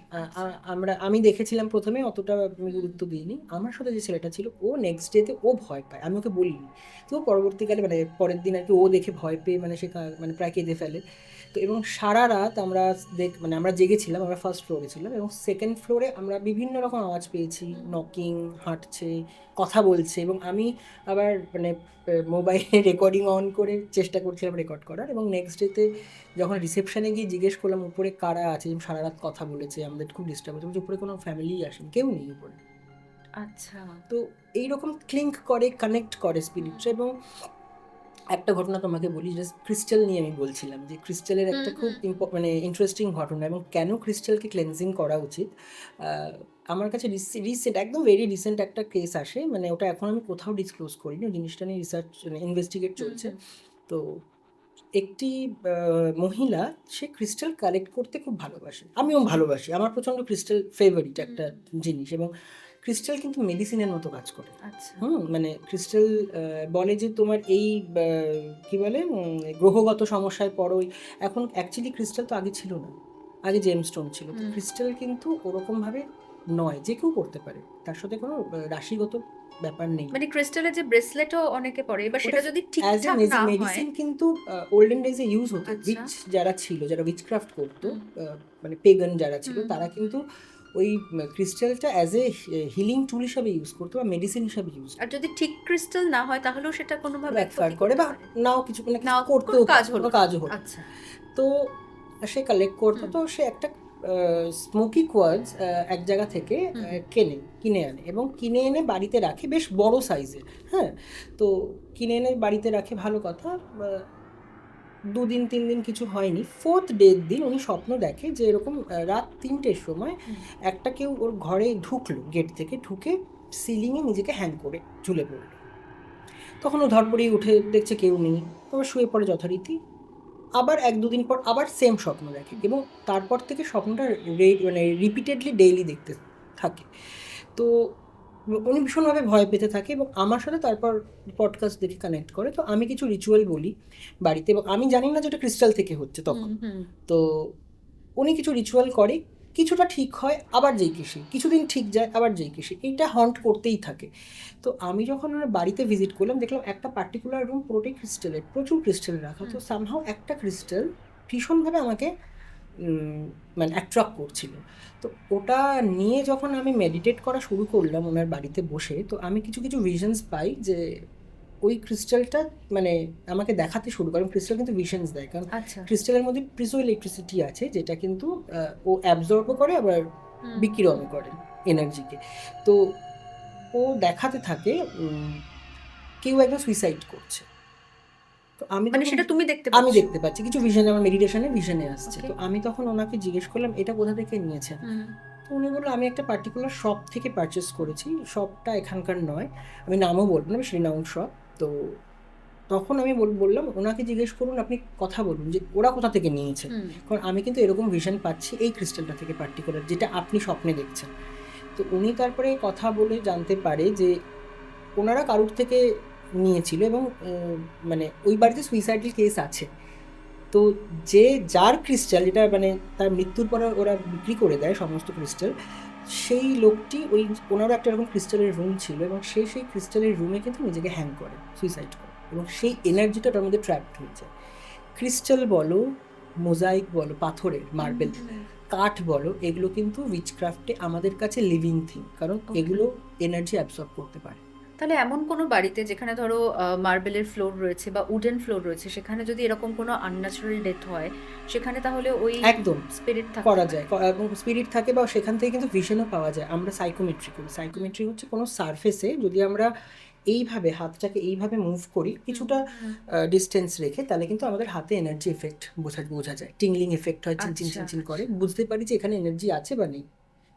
আমি দেখেছিলাম প্রথমে, অতটা আমি গুরুত্ব দিইনি। আমার সাথে যে ছেলেটা ছিল, ও নেক্সট ডেতে ও ভয় পায়, আমি ওকে বলিনি। তো পরবর্তীকালে মানে পরের দিন আর কি, ও দেখে ভয় পেয়ে মানে সে মানে প্রায় কেঁদে ফেলে। তো এবং সারা রাত আমরা মানে আমরা জেগেছিলাম, আমরা ফার্স্ট ফ্লোরে ছিলাম, এবং সেকেন্ড ফ্লোরে আমরা বিভিন্ন রকম আওয়াজ পেয়েছি, নকিং, হাঁটছে, কথা বলছে, এবং আমি আবার মানে মোবাইলে রেকর্ডিং অন করে চেষ্টা করছিলাম রেকর্ড করার। এবং নেক্সট ডেতে যখন রিসেপশনে গিয়ে জিজ্ঞেস করলাম উপরে কারা আছে, সারা রাত কথা বলেছে, আমাদের খুব ডিস্টার্ব হচ্ছে, উপরে কোনো ফ্যামিলি আসেনি, কেউ নেই উপরে। আচ্ছা। তো এইরকম ক্লিঙ্ক করে, কানেক্ট করে স্পিরিটস। এবং একটা ঘটনা তোমাকে বলি, জাস্ট ক্রিস্টাল নিয়ে আমি বলছিলাম, যে ক্রিস্টালের একটা খুব মানে ইন্টারেস্টিং ঘটনা, এবং কেন ক্রিস্টালকে ক্লেন্সিং করা উচিত। আমার কাছে রিসেন্ট, একদম ভেরি রিসেন্ট একটা কেস আসে, মানে ওটা এখন আমি কোথাও ডিসক্লোজ করিনি, ওই জিনিসটা নিয়ে রিসার্চ ইনভেস্টিগেট চলছে। তো একটি মহিলা, সে ক্রিস্টাল কালেক্ট করতে খুব ভালোবাসে, আমিও ভালোবাসি, আমার প্রচণ্ড ক্রিস্টাল ফেভারিট একটা জিনিস। এবং ক্রিস্টাল কিন্তু মেডিসিনের মতো কাজ করে। আচ্ছা। মানে ক্রিস্টাল বলে যে তোমার এই কি বলে গ্রহগত সমস্যায় পড়োই। এখন অ্যাকচুয়ালি ক্রিস্টাল তো আগে ছিল না, আগে জেমস্টোন ছিল। তো ক্রিস্টাল কিন্তু ওরকমভাবে নয়, যে কেউ করতে পারে, তার সাথে কোনো রাশিগত ব্যাপার নেই। মানে ক্রিস্টালের যে ব্রেসলেটও অনেকে পরে, এবার সেটা যদি অ্যাজ এ ঠিকঠাক না হয়। মেডিসিন কিন্তু ওল্ডেন ডেজে ইউজ হতো। আচ্ছা। উইচ যারা ছিল, যারা উইচক্রাফট করতো, মানে পেগান যারা ছিল, তারা কিন্তু ওই ক্রিস্টালটা অ্যাজ এ হিলিং টুল হিসাবে ইউজ করতো বা মেডিসিন হিসাবে ইউজ করতো। আর যদি ঠিক ক্রিস্টাল না হয় তাহলেও সেটা কোনোভাবে ব্যাকফায়ার ক্ষতি করে করতে বা পারে। নাও কিছু মানে নাও করতেও কোনো কাজ হলো কোনো না। কাজও হলো। আচ্ছা। তো সে কালেক্ট করতো। তো সে একটা স্মোকি কোয়ার্টজ এক জায়গা থেকে কিনে আনে, এবং কিনে এনে বাড়িতে রাখে, বেশ বড় সাইজের। হ্যাঁ, তো কিনে এনে বাড়িতে রাখে, ভালো কথা। 2 দিন 3 দিন কিছু হয়নি, 4th ডের দিন উনি স্বপ্ন দেখে যে এরকম রাত 3টের সময় একটা কেউ ওর ঘরে ঢুকলো, গেট থেকে ঢুকে সিলিংয়ে নিজেকে হ্যাং করে ঝুলে পড়লো। তখন ও ধরপড়িয়ে উঠে দেখছে কেউ নেই, আবার শুয়ে পড়ে যথারীতি। আবার 1-2 দিন পর আবার সেম স্বপ্ন দেখে, এবং তারপর থেকে স্বপ্নটা মানে রিপিটেডলি ডেইলি দেখতে থাকে। তো উনি ভীষণভাবে ভয় পেতে থাকে এবং আমার সাথে তারপর পডকাস্ট দেখে কানেক্ট করে। তো আমি কিছু রিচুয়াল বলি বাড়িতে, এবং আমি জানি না যে ওটা ক্রিস্টাল থেকে হচ্ছে তখন। তো উনি কিছু রিচুয়াল করে, কিছুটা ঠিক হয় আবার যেই কি সেই, কিছুদিন ঠিক যায় আবার যেই কি সেই, এইটা হন্ট করতেই থাকে। তো আমি যখন ওনার বাড়িতে ভিজিট করলাম, দেখলাম একটা পার্টিকুলার রুম পুরোটাই ক্রিস্টালের, প্রচুর ক্রিস্টাল রাখা। তো সামহাও একটা ক্রিস্টাল ভীষণভাবে আমাকে মানে অ্যাট্রাক্ট করছিল। তো ওটা নিয়ে যখন আমি মেডিটেট করা শুরু করলাম ওনার বাড়িতে বসে, তো আমি কিছু কিছু ভিশনস পাই যে ওই ক্রিস্টালটা মানে আমাকে দেখাতে শুরু করে। ক্রিস্টাল কিন্তু ভিশনস দেয়, কারণ ক্রিস্টালের মধ্যে প্রিজো ইলেকট্রিসিটি আছে, যেটা কিন্তু ও অ্যাবজর্বও করে আবার বিকিরণও করে এনার্জিকে। তো ও দেখাতে থাকে কেউ একজন সুইসাইড করছে। তো আমি মানে সেটা তুমি দেখতে আমি দেখতে পাচ্ছি কিছু ভিশনে, আমার মেডিটেশনে ভিশনে আসছে। তো আমি তখন ওনাকে জিজ্ঞেস করলাম এটা কোথা থেকে নিয়েছেন। তো উনি বললো আমি একটা পার্টিকুলার শপ থেকে পারচেস করেছি, শপটা এখানকার নয়, আমি নামও বলবো না, শ্রীনাউন শপ। তো তখন আমি বললাম ওনাকে জিজ্ঞেস করুন, আপনি কথা বলুন যে ওরা কোথা থেকে নিয়েছে, কারণ আমি কিন্তু এরকম ভিশন পাচ্ছি এই ক্রিস্টালটা থেকে পার্টিকুলার, যেটা আপনি স্বপ্নে দেখছেন। তো উনি তারপরে কথা বলে জানতে পারে যে ওনারা কারুর থেকে নিয়েছিল এবং মানে ওই বাড়িতে সুইসাইডাল কেস আছে। তো যার ক্রিস্টাল, যেটা মানে তার মৃত্যুর পরে ওরা বিক্রি করে দেয় সমস্ত ক্রিস্টাল, সেই লোকটি ওই ওনারও একটা এরকম ক্রিস্টালের রুম ছিল এবং সেই ক্রিস্টালের রুমে কিন্তু নিজেকে হ্যাং করে, সুইসাইড করে, এবং সেই এনার্জিটা ওটার মধ্যে ট্র্যাপড হয়ে যায়। ক্রিস্টাল বলো, মোজাইক বলো, পাথরের, মার্বেল, কাঠ বলো, এগুলো কিন্তু উইচক্রাফটে আমাদের কাছে লিভিং থিং, কারণ এগুলো এনার্জি অ্যাবসর্ব করতে পারে। তাহলে এমন কোনো বাড়িতে যেখানে ধরো মার্বেলের ফ্লোর রয়েছে বা উডেন ফ্লোর রয়েছে, সেখানে যদি এরকম কোনো আনন্যাচারাল ডেথ হয়, সেখানে তাহলে ওই একদম স্পিরিট করা যায়, এবং স্পিরিট থাকে, বা সেখান থেকে কিন্তু ভিশনও পাওয়া যায়। আমরা সাইকোমেট্রি করি। সাইকোমেট্রি হচ্ছে কোনো সারফেসে যদি আমরা এইভাবে হাতটাকে এইভাবে মুভ করি কিছুটা ডিস্টেন্স রেখে, তাহলে কিন্তু আমাদের হাতে এনার্জি এফেক্ট বোঝা যায়। টিংলিং এফেক্ট হয়, চিনচিন চিনচিন করে, বুঝতে পারি যে এখানে এনার্জি আছে বা নেই,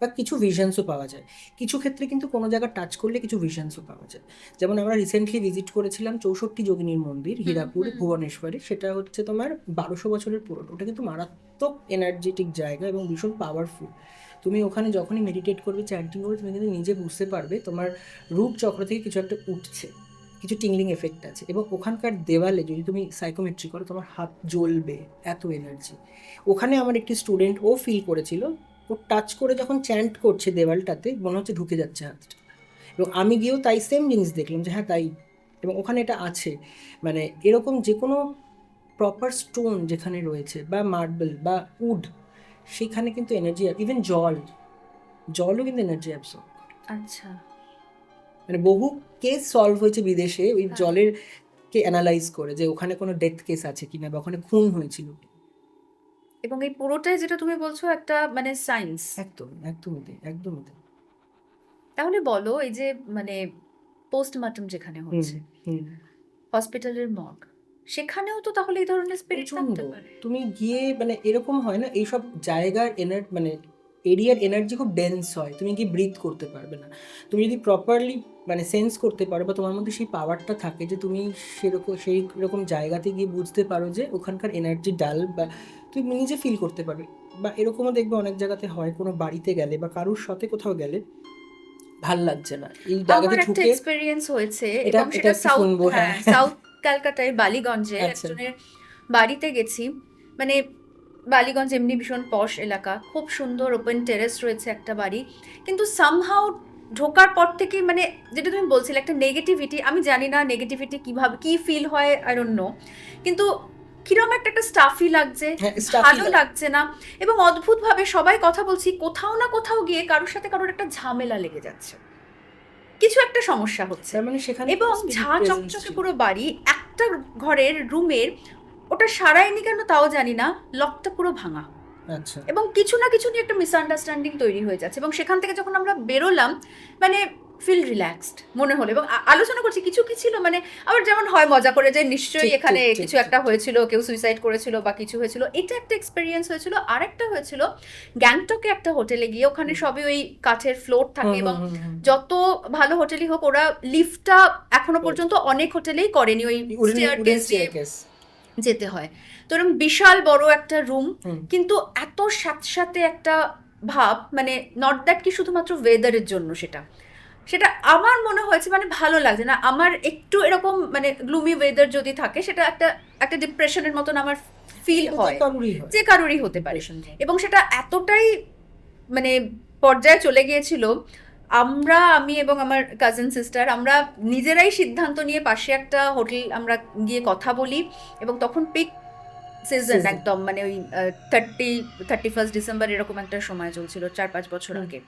বা কিছু ভিশনসও পাওয়া যায়। কিছু ক্ষেত্রে কিন্তু কোনো জায়গা টাচ করলে কিছু ভিশনসও পাওয়া যায়। যেমন আমরা রিসেন্টলি ভিজিট করেছিলাম 64 যোগিনীর মন্দির হীরাপুর, ভুবনেশ্বরে। সেটা হচ্ছে তোমার 1200 বছরের পুরনো। ওটা কিন্তু মারাত্মক এনার্জেটিক জায়গা এবং ভীষণ পাওয়ারফুল। তুমি ওখানে যখনই মেডিটেট করবে, চ্যান্টিং করবে, তুমি কিন্তু নিজে বুঝতে পারবে তোমার রুট চক্র থেকে কিছু একটা উঠছে, কিছু টিংলিং এফেক্ট আছে। এবং ওখানকার দেওয়ালে যদি তুমি সাইকোমেট্রি করো, তোমার হাত জ্বলবে, এত এনার্জি। ওখানে আমার একটি স্টুডেন্ট, ও ফিল করেছিল, ও টাচ করে যখন চ্যান্ট করছে দেওয়ালটাতে, মনে হচ্ছে ঢুকে যাচ্ছে হাতটা। এবং আমি গিয়েও তাই সেম জিনিস দেখলাম যে হ্যাঁ তাই, এবং ওখানে এটা আছে। মানে এরকম যে কোনো প্রপার স্টোন যেখানে রয়েছে, বা মার্বেল বা উড, সেখানে কিন্তু এনার্জি, ইভেন জলও কিন্তু এনার্জি অ্যাবসর্ব। আচ্ছা, মানে বহু কেস সলভ হয়েছে বিদেশে ওই জলের কে অ্যানালাইজ করে, যে ওখানে কোনো ডেথ কেস আছে কিনা, বা ওখানে খুন হয়েছিল। এবং এই পুরোটাই যেটা তুমি বলছো একটা মানে সায়েন্স। একদমই। তাহলে বলো, এই যে মানে পোস্টমর্টম যেখানে হচ্ছে, হসপিটালের মর্গ, সেখানেও তো তাহলে এই ধরনের স্পিরিট থাকতে পারে। তুমি গিয়ে মানে এরকম হয় না, এইসব জায়গার মানে এরিয়ার এনার্জি খুব ডেন্স হয়, তুমি গিয়ে ব্রিথ করতে পারবে না। তুমি যদি প্রপারলি মানে সেন্স করতে পারো, বা তোমার মধ্যে সেই পাওয়ারটা থাকে যে তুমি সেই রকম জায়গাতে গিয়ে বুঝতে পারো যে ওখানকার এনার্জি ডাল, বা তুমি নিজে ফিল করতে পারবে। বা এরকমও দেখবে অনেক জায়গাতে হয়, কোনো বাড়িতে গেলে বা কারুর সাথে কোথাও গেলে ভাল লাগছে না, এই জায়গাতে একটা ঢুকে। এক্সপেরিয়েন্স হয়েছে, এবং সেটা সাউথ ক্যালকাটায় বালিগঞ্জে একজনের বাড়িতে গেছি। মানে বালিগঞ্জ এমনি ভীষণ পশ এলাকা, খুব সুন্দর ওপেন টেরেস রয়েছে একটা বাড়ি, কিন্তু সামহাউ ঢোকার পর থেকে মানে যেটা তুমি বলছিলে একটা নেগেটিভিটি, আমি জানি না নেগেটিভিটি কিভাবে কি ফিল হয়, আই ডোন্ট নো, কিন্তু কিরকম একটা স্টাফি লাগছে, ভালো লাগছে না। এবং অদ্ভুতভাবে সবাই কথা বলছি, কোথাও না কোথাও গিয়ে কারোর সাথে কারোর একটা ঝামেলা লেগে যাচ্ছে, কিছু একটা সমস্যা হচ্ছে। এবং ঝা চকচকে পুরো বাড়ি, একটা ঘরের রুমের ওটা সারায়নি কেন তাও জানি না, লকটা পুরো ভাঙা। এবং কিছু না কিছু নিয়ে একটা মিসআন্ডারস্ট্যান্ডিং তৈরি হয়ে যাচ্ছে। এবং সেখান থেকে যখন আমরা বেরোলাম, মানে ফিল রিল্যাক্সড মনে হলো, এবং আলোচনা করছি কিছু কি ছিল, মানে আবার যেমন হয় মজা করে যে নিশ্চয়ই এখানে কিছু একটা হয়েছিল, কেউ সুইসাইড করেছিল বা কিছু হয়েছিল, এটা একটা এক্সপেরিয়েন্স হয়েছিল। আরেকটা হয়েছিল গ্যাংটকে একটা হোটেলে গিয়ে, ওখানে সবই ওই কাঠের ফ্লোর থাকে, এবং যত ভালো হোটেলই হোক ওরা লিফটটা এখনো পর্যন্ত অনেক হোটেলেই করেনি, ওই স্টেয়ারকেস যেতে হয়। তো এরকম বিশাল বড় একটা রুম, কিন্তু এত স্যাঁতস্যাঁতে একটা ভাব, মানে নট দ্যাট কি শুধুমাত্র ওয়েদারের জন্য সেটা, সেটা আমার মনে হয়েছে মানে ভালো লাগছে না। আমার একটু এরকম মানে গ্লুমি ওয়েদার যদি থাকে সেটা একটা একটা ডিপ্রেশনের মতন আমার ফিল এটা যে হয়, কারোরই হয়, যে কারোরই হতে পারে। depression হয়। এবং সেটা এতটাই মানে পর্যায়ে চলে গিয়েছিল, আমি এবং আমার কাজিন সিস্টার আমরা নিজেরাই সিদ্ধান্ত নিয়ে পাশে একটা হোটেল আমরা গিয়ে কথা বলি, এবং তখন পিক সিজন Season। একদম মানে ওই 31 ডিসেম্বর এরকম একটা সময় চলছিল 4-5 বছর হুম। আগে।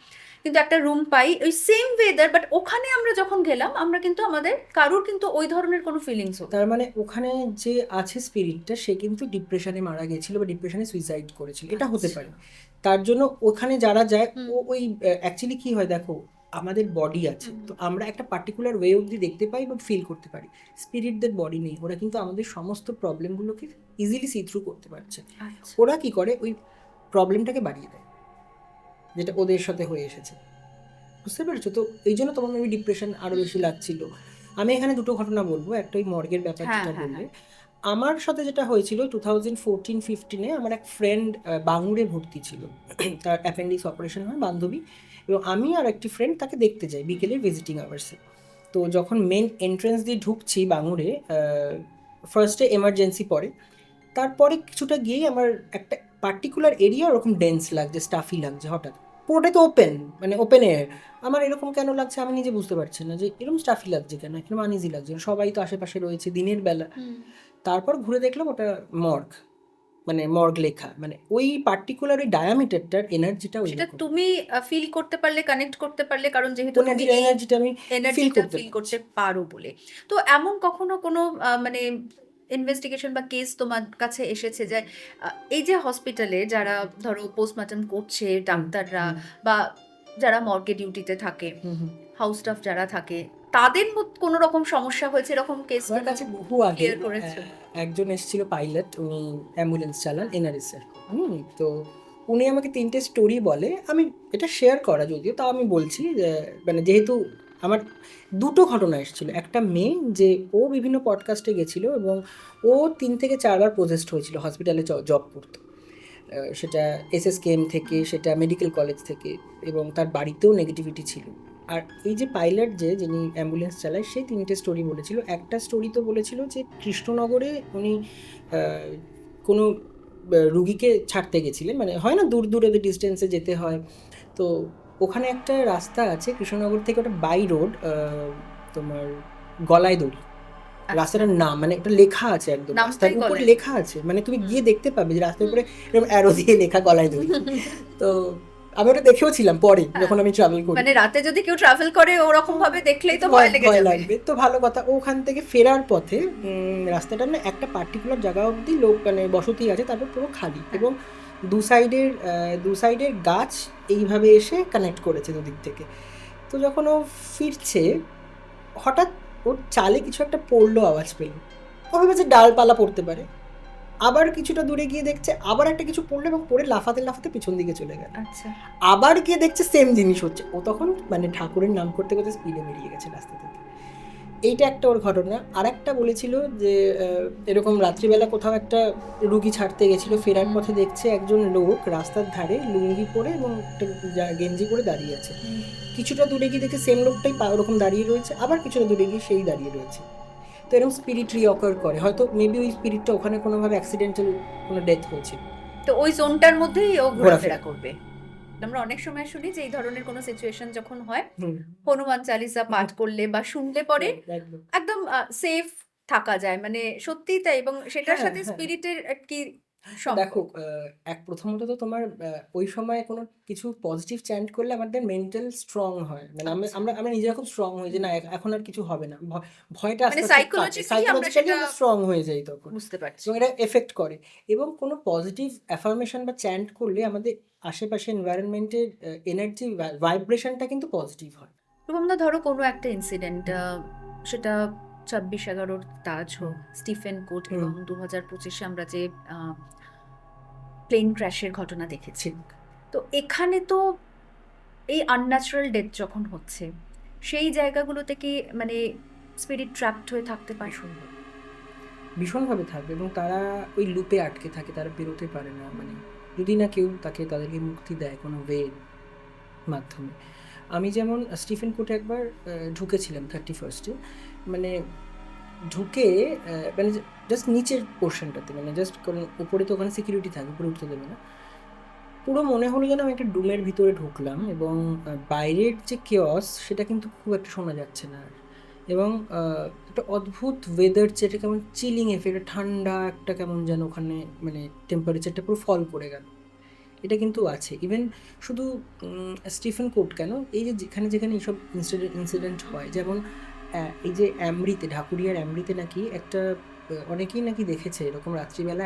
কিন্তু একটা রুম পাই ওই সেম ওয়েদার, বাট ওখানে আমরা যখন গেলাম আমরা কিন্তু আমাদের কারুর কিন্তু ওই ধরনের কোনো ফিলিংস হতো না। তার মানে ওখানে যে আছে স্পিরিটটা, সে কিন্তু ডিপ্রেশনে মারা গেছিল বা ডিপ্রেশনে সুইসাইড করেছিল, এটা হতে আচ্ছা। পারে। তার জন্য ওখানে যারা যায়, হুম। ওই অ্যাকচুয়ালি কি হয় দেখো, আমাদের বডি আছে, তো আমরা একটা পার্টিকুলার ওয়ে অবধি দেখতে পাই বা ফিল করতে পারি। স্পিরিটদের বডি নেই, ওরা কিন্তু আমাদের সমস্ত প্রবলেমগুলোকে ইজিলি সি থ্রু করতে পারছে। আচ্ছা। ওরা কি করে, ওই প্রবলেমটাকে বাড়িয়ে দেয়, যেটা ওদের সাথে হয়ে এসেছে। বুঝতে পেরেছো? তো এই জন্য তোমার মেবি ডিপ্রেশন আরও বেশি লাগছিল। আমি এখানে দুটো ঘটনা বলবো, একটা ওই মর্গের ব্যাপার হ্যাঁ, যেটা হ্যাঁ, বললে। হ্যাঁ। আমার সাথে যেটা হয়েছিল 2014-15 আমার এক ফ্রেন্ড বাঙুরে ভর্তি ছিল। তার অ্যাপেন্ডিক্স অপারেশন হয়, বান্ধবী এবং আমি আর একটি ফ্রেন্ড তাকে দেখতে যাই বিকেলে ভিজিটিং আওয়ার্সে। তো যখন মেন এন্ট্রেন্স দিয়ে ঢুকছি বাঙুরে, ফার্স্টে এমার্জেন্সি পড়ে, তারপরে কিছুটা গিয়েই আমার একটা পার্টিকুলার এরিয়া ওরকম ডেন্স লাগছে, স্টাফি লাগছে হঠাৎ। পুরোটাই তো ওপেন, মানে ওপেন এয়ার। আমার এরকম কেন লাগছে আমি নিজে বুঝতে পারছি না, যে এরকম স্টাফি লাগছে কেন, এরকম আনইজি লাগছে, সবাই তো আশেপাশে রয়েছে দিনের বেলা। তারপর ঘুরে দেখলাম ওটা মর্গ, মানে মর্গ লেখা, মানে ওই পার্টিকুলার ওই ডায়ামিটারটার এনার্জিটা ওই সেটা তুমি ফিল করতে পারলে, কানেক্ট করতে পারলে, কারণ যেহেতু তুমি এই এনার্জিটা আমি ফিল এনার্জিটা করতে ফিল করতে পারো বলে। তো এমন কখনো কোনো মানে ইনভেস্টিগেশন বা কেস তোমার কাছে এসেছে যে এই যে হসপিটালে যারা ধরো পোস্টমর্টম করছে ডাক্তাররা বা যারা মর্গে ডিউটিতে থাকে, হাউস স্টাফ যারা থাকে, তাদের মধ্যে কোনো রকম সমস্যা হয়েছে, এরকম কেস আমার কাছে বহু আগে ক্লিয়ার করেছে? একজন এসেছিল পাইলট, উনি অ্যাম্বুলেন্স চালান এনআরএসের। তো উনি আমাকে 3টে স্টোরি বলে, আমি এটা শেয়ার করা যদিও, তাও আমি বলছি যে মানে যেহেতু আমার দুটো ঘটনা এসেছিলো। একটা মেয়ে যে ও বিভিন্ন পডকাস্টে গেছিলো এবং ও 3 থেকে 4 বার প্রজেস্ট হয়েছিল হসপিটালে জব করতে, সেটা এসএসকেএম থেকে, সেটা মেডিকেল কলেজ থেকে, এবং তার বাড়িতেও নেগেটিভিটি ছিল। আর এই যে পাইলট যিনি অ্যাম্বুলেন্স চালায়, সে 3টে স্টোরি বলেছিল। একটা স্টোরি তো বলেছিল যে কৃষ্ণনগরে উনি কোনো রুগীকে ছাড়তে গেছিলেন, মানে হয় না দূর দূরে ডিস্টেন্সে যেতে হয়, তো ওখানে একটা রাস্তা আছে কৃষ্ণনগর থেকে, ওটা বাই রোড, তোমার গলায় দড়ি রাস্তাটার নাম, মানে এটা লেখা আছে একদম রাস্তার উপরে লেখা আছে, মানে তুমি গিয়ে দেখতে পাবে যে রাস্তার উপরে এরকম অ্যারো দিয়ে লেখা গলায় দড়ি। তো আমি ওটা দেখেও ছিলাম পরে যখন আমি ট্রাভেল করি, মানে রাতে যদি কেউ ট্রাভেল করে ওরকম ভাবে দেখলেই তো ভয় লেগে যাবে। তো ভালো কথা, ওখান থেকে ফেরার পথে রাস্তাটা না একটা পার্টিকুলার জায়গা অবধি লোক মানে বসতি আছে, তারপর পুরো খালি, এবং দু সাইডের গাছ এইভাবে এসে কানেক্ট করেছে দুদিক থেকে। তো যখন ও ফিরছে, হঠাৎ ওর চালে কিছু একটা পড়লো, আওয়াজ পেল, ও ভেবেছে ডালপালা পড়তে পারে। আবার কিছুটা দূরে গিয়ে দেখছে আবার একটা কিছু পড়লো এবং পড়ে লাফাতে লাফাতে পিছন দিকে চলে গেল। আচ্ছা। আবার গিয়ে দেখছে সেম জিনিস হচ্ছে, ও তখন মানে ঠাকুরের নাম করতে করতে স্পিডে বেরিয়ে গেছে রাস্তা থেকে। এইটা একটা ওর ঘটনা। আর একটা বলেছিল যে এরকম রাত্রিবেলা কোথাও একটা রুগী ছাড়তে গেছিলো, ফেরার পথে দেখছে একজন লোক রাস্তার ধারে লুঙ্গি পরে এবং একটা গেঞ্জি পরে দাঁড়িয়ে আছে। কিছুটা দূরে গিয়ে দেখে সেম লোকটাই ওরকম দাঁড়িয়ে রয়েছে, আবার কিছুটা দূরে গিয়ে সেই দাঁড়িয়ে রয়েছে। তো এরকম স্পিরিট রিঅকার করে, হয়তো মেবি ওই স্পিরিটটা ওখানে কোনোভাবে অ্যাক্সিডেন্টাল কোনো ডেথ হয়েছিল, তো ওই জোনটার মধ্যেই ও ঘোরাফেরা করবে। আমরা অনেক সময় শুনি যে এই ধরনের কোনো সিচুয়েশন যখন হয়, হনুমান চালিসা পাঠ করলে বা শুনলে পরে একদম সেফ থাকা যায়, মানে সত্যিই তাই। এবং সেটার সাথে স্পিরিটের কি দেখো, প্রথমত তো তোমার ওই সময় কোনো কিছু পজিটিভ চ্যান্ট করলে আমাদের মেন্টাল স্ট্রং হয়, মানে আমরা নিজেরা খুব স্ট্রং হয়ে যে না এখন আর কিছু হবে না, ভয়টা আস্তে আস্তে সাইকোলজিক্যালি আমরা স্ট্রং হয়ে যাই তখন, বুঝতে পারছি। এবং এটা এফেক্ট করে। এবং কোনো পজিটিভ অ্যাফার্মেশন বা চ্যান্ট করলে আমাদের আশেপাশে এনভায়রনমেন্টের এনার্জি ভাইব্রেশনটা কিন্তু পজিটিভ হয়। রূপমদা, ধরো কোনো একটা ইনসিডেন্ট, সেটা 26/11 তাজ হোক, স্টিফেন কোট, এবং 2025 আমরা যে প্লেন ক্র্যাশের ঘটনা দেখেছি, তো এখানে তো এই আনন্যাচারাল ডেথ যখন হচ্ছে, সেই জায়গাগুলোতে কি মানে স্পিরিট ট্র্যাপড হয়ে থাকতে পারে? ভীষণভাবে থাকবে, এবং তারা ওই লুপে আটকে থাকে, তারা বেরোতে পারে না, মানে যদি না কেউ তাদেরকে মুক্তি দেয় কোনো ওয়ে মাধ্যমে। আমি যেমন স্টিফেন কোর্টে একবার ঢুকেছিলাম 31st মানে ঢুকে মানে জাস্ট নিচের পোর্শনটাতে, মানে জাস্ট কারণ উপরে তো ওখানে সিকিউরিটি থাকে, উপরে উঠতে দেবে না। পুরো মনে হলো যেন আমি একটা ডুমের ভিতরে ঢুকলাম, এবং বাইরের যে কেওস সেটা কিন্তু খুব একটা শোনা যাচ্ছে না আর। এবং একটা অদ্ভুত ওয়েদার, যেটা কেমন চিলিং এফেক্ট, ঠান্ডা একটা কেমন যেন ওখানে মানে টেম্পারেচারটা পুরো ফল করে গেল, এটা কিন্তু আছে। ইভেন শুধু স্টিফেন কোর্ট কেন, এই যে যেখানে যেখানে এইসব ইনসিডেন্ট হয়, যেমন এই যে অ্যামরিতে, ঢাকুরিয়ার অ্যামরিতে নাকি একটা অনেকেই নাকি দেখেছে এরকম রাত্রিবেলা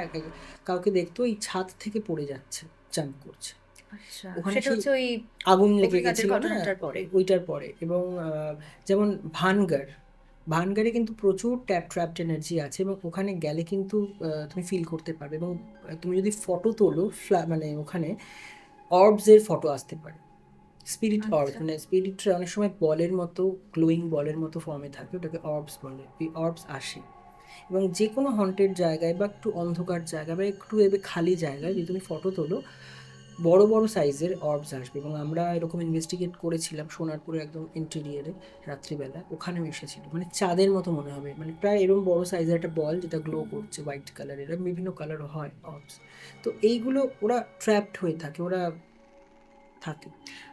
কাউকে দেখতো এই ছাদ থেকে পড়ে যাচ্ছে, জাম্প করছে। আচ্ছা, ওখানে সেটা সেই হচ্ছে ওই আগুন লেগে অগ্নিকাণ্ডের গেছিল না, ঘটনাটার পরে। ওইটার পরে। এবং যেমন ভানগারে কিন্তু প্রচুর ট্র্যাপড এনার্জি আছে, এবং ওখানে গেলে কিন্তু তুমি ফিল করতে পারবে। এবং তুমি যদি ফটো তোলো, মানে ওখানে অর্বসের ফটো আসতে পারে, স্পিরিট অর্ব, আচ্ছা। মানে স্পিরিটরা অনেক সময় বলের মতো, গ্লোয়িং বলের মতো ফর্মে থাকে, ওটাকে অর্বস বলে। এই অর্বস আসে, এবং যে কোনো হন্টেড জায়গায় বা একটু অন্ধকার জায়গায় বা একটু এবার খালি জায়গায় যদি তুমি ফটো তোলো, বড় বড় সাইজের অর্বস আসবে। এবং আমরা এরকম ইনভেস্টিগেট করেছিলাম সোনারপুরে একদম ইন্টেরিয়ারে, রাত্রিবেলা ওখানেও এসেছিল, মানে চাঁদের মতো মনে হবে, মানে প্রায় এরকম বড় সাইজের একটা বল যেটা গ্লো করছে হোয়াইট কালারের, বিভিন্ন কালারও হয় অর্বস। তো এইগুলো ওরা ট্র্যাপড হয়ে থাকে, ওরা থাকে।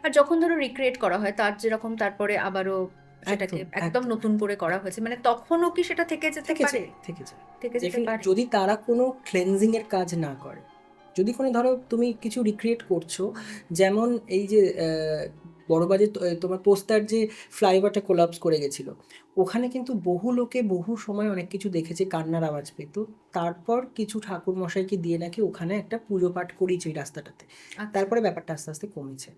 আর যখন ধরো রিক্রিয়েট করা হয় তার যেরকম তারপরে আবারও সেটাকে একদম একদম একদম নতুন করে করা হয়েছে, মানে তখনও কি সেটা থেকে যেতে থেকে পারে? যায়, থেকে যায়। থেকে যেতে পারে। যদি তারা কোনো ক্লেনজিং এর কাজ না করে, যদি কোনো ধরো তুমি কিছু রিক্রিয়েট করছো, যেমন এই যে বড়বাজার তোমার পোস্টার যে ফ্লাইওভারটা কোলাপস করে গেছিলো, ওখানে কিন্তু বহু লোকে বহু সময় অনেক কিছু দেখেছে, কান্নার আওয়াজ পেত। তারপর কিছু ঠাকুর মশাইকে দিয়ে নাকি ওখানে একটা পুজো পাঠ করিয়েছে ওই রাস্তাটাতে। আচ্ছা। তারপরে ব্যাপারটা আস্তে আস্তে কমেছে।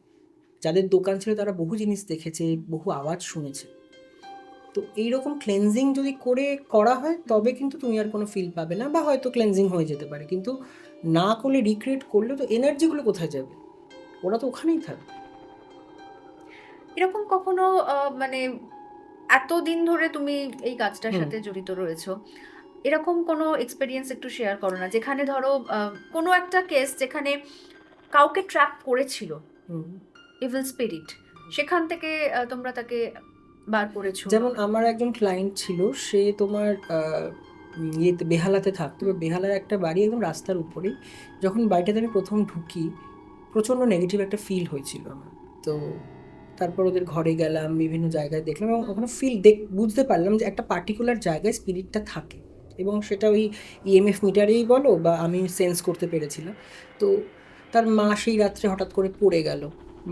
যাদের দোকান ছিল তারা বহু জিনিস দেখেছে, বহু আওয়াজ শুনেছে। তো এইরকম ক্লেনজিং যদি করা হয় তবে কিন্তু তুমি আর কোনো ফিল পাবে না, বা হয়তো ক্লেনজিং হয়ে যেতে পারে, কিন্তু না করলে, রিক্রিয়েট করলে তো এনার্জিগুলো কোথায় যাবে? ওরা তো ওখানেই থাকবে। এরকম কখনো মানে এতদিন ধরে তুমি এই কাজটার সাথে জড়িত রয়েছো, এরকম কোনো এক্সপেরিয়েন্স একটু শেয়ার করো না, যেখানে ধরো কোনো একটা কেস যেখানে কাউকে ট্র্যাপ করেছিল ইভিল স্পিরিট, সেখান থেকে তোমরা তাকে বার করেছো? যেমন আমার একজন ক্লায়েন্ট ছিল, সে তোমার ইয়েতে বেহালাতে থাকতো, বা বেহালার একটা বাড়ি একদম রাস্তার উপরেই। যখন বাড়িটাতে আমি প্রথম ঢুকি, প্রচণ্ড নেগেটিভ একটা ফিল হয়েছিল আমার। তো তারপর ওদের ঘরে গেলাম, বিভিন্ন জায়গায় দেখলাম, এবং ওখানে বুঝতে পারলাম যে একটা পার্টিকুলার জায়গায় স্পিরিটটা থাকে, এবং সেটা ওই ইএমএফ মিটারেই বলো, বা আমি সেন্স করতে পেরেছিলাম। তো তার মা সেই রাত্রে হঠাৎ করে পড়ে গেল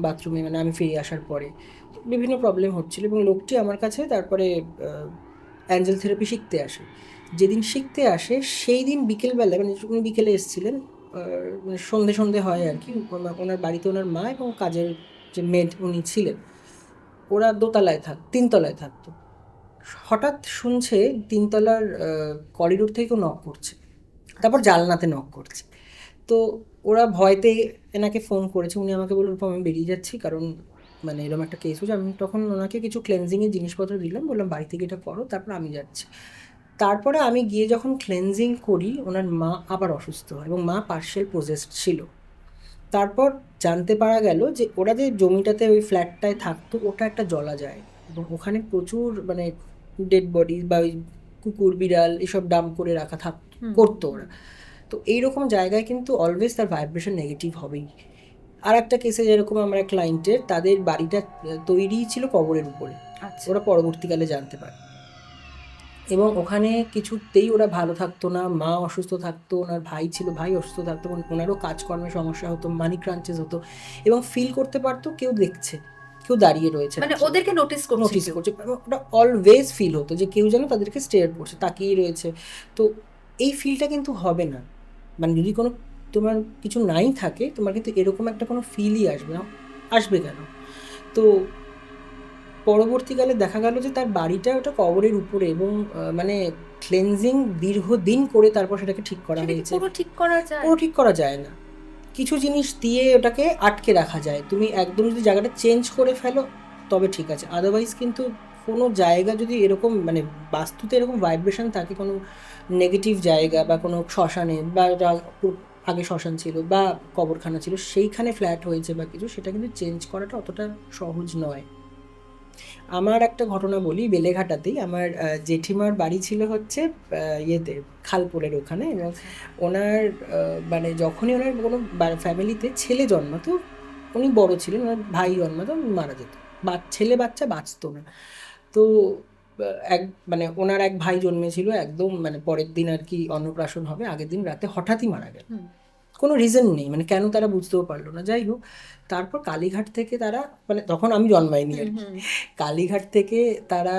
বাথরুমে, মানে আমি ফিরে আসার পরে বিভিন্ন প্রবলেম হচ্ছিল, এবং লোকটি আমার কাছে তারপরে অ্যাঞ্জেল থেরাপি শিখতে আসে। যেদিন শিখতে আসে সেই দিন বিকেলবেলা, মানে উনি বিকেলে এসেছিলেন, মানে সন্ধে হয় আর কি, ওনার বাড়িতে ওনার মা এবং কাজের যে মেড উনি ছিলেন, ওরা তিনতলায় থাকতো। হঠাৎ শুনছে তিনতলার করিডোর থেকে নক করছে, তারপর জানলাতে নক করছে। তো ওরা ভয়তে এনাকে ফোন করেছে, উনি আমাকে বলল আমি বেরিয়ে যাচ্ছি, কারণ মানে এরকম একটা কেস হচ্ছে। আমি তখন ওনাকে কিছু ক্লেনজিংয়ের জিনিসপত্র দিলাম, বললাম বাড়ি থেকে এটা করো, তারপর আমি যাচ্ছি। তারপরে আমি গিয়ে যখন ক্লেনজিং করি, ওনার মা আবার অসুস্থ হয়, এবং মা পার্শিয়াল পজেসড ছিল। তারপর জানতে পারা গেল যে ওরা যে জমিটাতে ওই ফ্ল্যাটটায় থাকতো, ওটা একটা জলাশয়, এবং ওখানে প্রচুর মানে ডেড বডি বা ওই কুকুর বিড়াল এসব ডাম্প করে রাখা করতো ওরা। তো এইরকম জায়গায় কিন্তু অলওয়েজ তার ভাইব্রেশন নেগেটিভ হবেই। আর একটা কেসে যেরকম আমরা ক্লায়েন্টের, তাদের বাড়িটা তৈরি ছিল কবরের উপরে, ওরা পরবর্তীকালে জানতে পারে, এবং ওখানে কিছুতেই ওরা ভালো থাকতো না। মা অসুস্থ থাকতো, ওনার ভাই ছিল, ভাই অসুস্থ থাকতো, ওনারও কাজকর্মে সমস্যা হতো, মানি ক্রাঞ্চেস হতো, এবং ফিল করতে পারতো কেউ দেখছে, কেউ দাঁড়িয়ে রয়েছে, মানে ওদেরকে নোটিস করছে। ওটা অলওয়েজ ফিল হতো যে কেউ যেন তাদেরকে স্টেয়ার করছে, তাকিয়ে রয়েছে। তো এই ফিলটা কিন্তু হবে না, মানে যদি কোনো তোমার কিছু নাই থাকে, তোমার কিন্তু এরকম একটা কোনো ফিলই আসবে কেন? তো পরবর্তীকালে দেখা গেল যে তার বাড়িটা ওটা কবরের উপরে, এবং মানে ক্লেনজিং দীর্ঘদিন করে তারপর সেটাকে ঠিক করা হয়েছে। পুরো ঠিক করা যায় না, কিছু জিনিস দিয়ে ওটাকে আটকে রাখা যায়। তুমি একদম যদি জায়গাটা চেঞ্জ করে ফেলো তবে ঠিক আছে, আদারওয়াইজ কিন্তু কোনো জায়গা যদি এরকম মানে বাস্তুতে এরকম ভাইব্রেশন থাকে, কোনো নেগেটিভ জায়গা বা কোনো শ্মশানে বা আগে শ্মশান ছিল বা কবরখানা ছিল, সেইখানে ফ্ল্যাট হয়েছে বা কিছু, সেটা কিন্তু চেঞ্জ করাটা অতটা সহজ নয়। আমার একটা ঘটনা বলি, বেলেঘাটাতেই আমার জেঠিমার বাড়ি ছিল হচ্ছে ইয়েতে, খালপুরের ওখানে। এবং ওনার মানে যখনই ওনার কোনো ফ্যামিলিতে ছেলে জন্মাতো, উনি বড় ছিলেন, ওনার ভাই জন্মাতো, মারা যেত, ছেলে বাচ্চা বাঁচতো না। তো এক মানে ওনার এক ভাই জন্মেছিল, একদম মানে পরের দিন আর কি অন্নপ্রাশন হবে, আগের দিন রাতে হঠাৎই মারা গেল। কোনো রিজন নেই, মানে কেন তারা বুঝতেও পারলো না। যাই হোক, তারপর কালীঘাট থেকে তারা, মানে তখন আমি জন্মাইনি আর কি, কালীঘাট থেকে তারা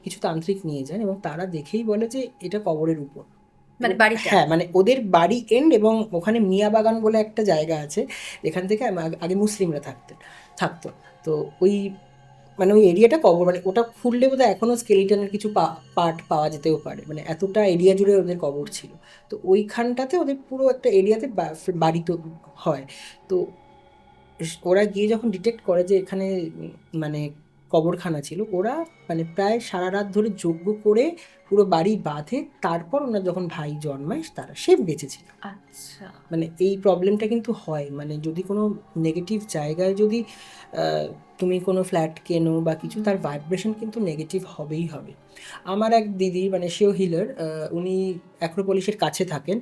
কিছু তান্ত্রিক নিয়ে যান এবং তারা দেখেই বলে যে এটা কবরের উপর, মানে বাড়িটা। হ্যাঁ, মানে ওদের বাড়ি এন্ড, এবং ওখানে মিয়া বাগান বলে একটা জায়গা আছে, যেখান থেকে আগে মুসলিমরা থাকতো। তো ওই মানে ওই এরিয়াটা কবর, মানে ওটা খুললে বোধহয় এখনও স্কেলিটনের কিছু পার্ট পাওয়া যেতেও পারে, মানে এতটা এরিয়া জুড়ে ওদের কবর ছিল। তো ওইখানটাতে ওদের পুরো একটা এরিয়াতে বাড়ি তো হয়। তো ওরা গিয়ে যখন ডিটেক্ট করে যে এখানে মানে কবরখানা ছিল, ওরা মানে প্রায় সারা রাত ধরে যজ্ঞ করে পুরো বাড়ি বাঁধে, তারপর ওনার যখন ভাই জন্মায় তারা সে বেঁচেছিল। আচ্ছা, মানে এই প্রবলেমটা কিন্তু হয়, মানে যদি কোনো নেগেটিভ জায়গায় যদি তুমি কোনো ফ্ল্যাট কেনো বা কিছু, তার ভাইব্রেশন কিন্তু নেগেটিভ হবেই হবে। আমার এক দিদি, মানে সেও হিলার, উনি অ্যাক্রোপলিসের কাছে থাকেন,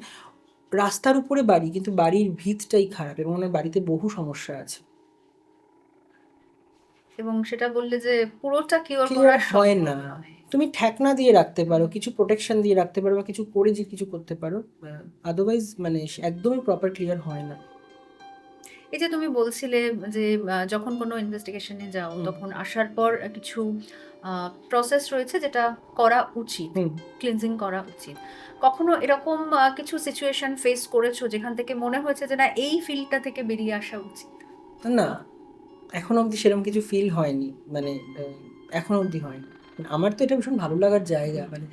রাস্তার উপরে বাড়ি, কিন্তু বাড়ির ভিতটাই খারাপ এবং ওনার বাড়িতে বহু সমস্যা আছে। এবং সেটা বললে যে পুরোটা কিওর ক্লিয়ার করা হয় সম্ভব না। নয়। তুমি ঠেকনা দিয়ে রাখতে পারো, কিছু প্রোটেকশন দিয়ে রাখতে পারো, বা কিছু করে যে কিছু করতে পারো, আদারওয়াইজ মানে একদমই প্রপার ক্লিয়ার হয় না। এই যে তুমি বলছিলে যে যখন কোনো ইনভেস্টিগেশনে যাও হুম তখন আসার পর কিছু প্রসেস রয়েছে যেটা করা উচিত, হুম ক্লিনজিং করা উচিত। কখনো এরকম কিছু সিচুয়েশন ফেস করেছো যেখান থেকে মনে হয়েছে যে না, এই ফিল্ডটা থেকে বেরিয়ে আসা উচিত? না, এখনো অবধি সেরকম কিছু ফিল হয়নি, মানে এখনো অবধি হয়নি। মানে আমার তো এটা ভীষণ ভালো লাগার জায়গা, মানে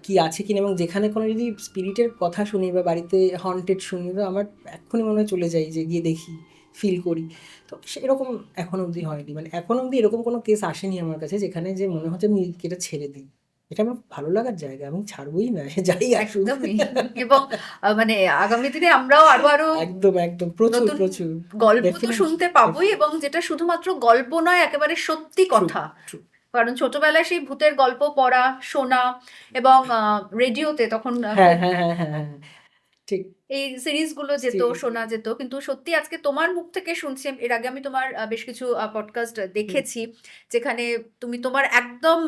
কি আছে কিনা, এবং যেখানে কোনো যদি স্পিরিটের কথা শুনি বা বাড়িতে হন্টেড শুনি, তো আমার এক্ষুনি মনে হয় চলে যাই, যে গিয়ে দেখি, ফিল করি। তো সেরকম এখনো অবধি হয়নি, মানে এখনো অবধি এরকম কোনো কেস আসেনি আমার কাছে যেখানে যে মনে হচ্ছে আমি এটা ছেড়ে দিই। এটা আমার ভালো লাগার জায়গা, আমি ছাড়বই না, যাই আসুক। একদমই। এবং মানে আগামী দিনে আমরাও আরো আরো একদম একদম, প্রচুর নতুন প্রচুর, গল্প তো ডেফিনেটলি, শুনতে পাবোই, এবং যেটা শুধুমাত্র গল্প নয়, একেবারে সত্যি ট্রু কথা। ট্রু। কারণ ছোটবেলায় সেই ভূতের গল্প পড়া, শোনা, এবং রেডিওতে তখন হ্যাঁ খুব হ্যাঁ হ্যাঁ হ্যাঁ হ্যাঁ, ঠিক। এই সিরিজগুলো যেত, শোনা যেত। কিন্তু সত্যি আজকে তোমার মুখ থেকে শুনছি, এর আগে আমি তোমার বেশ কিছু পডকাস্ট দেখেছি যেখানে তুমি তোমার একদম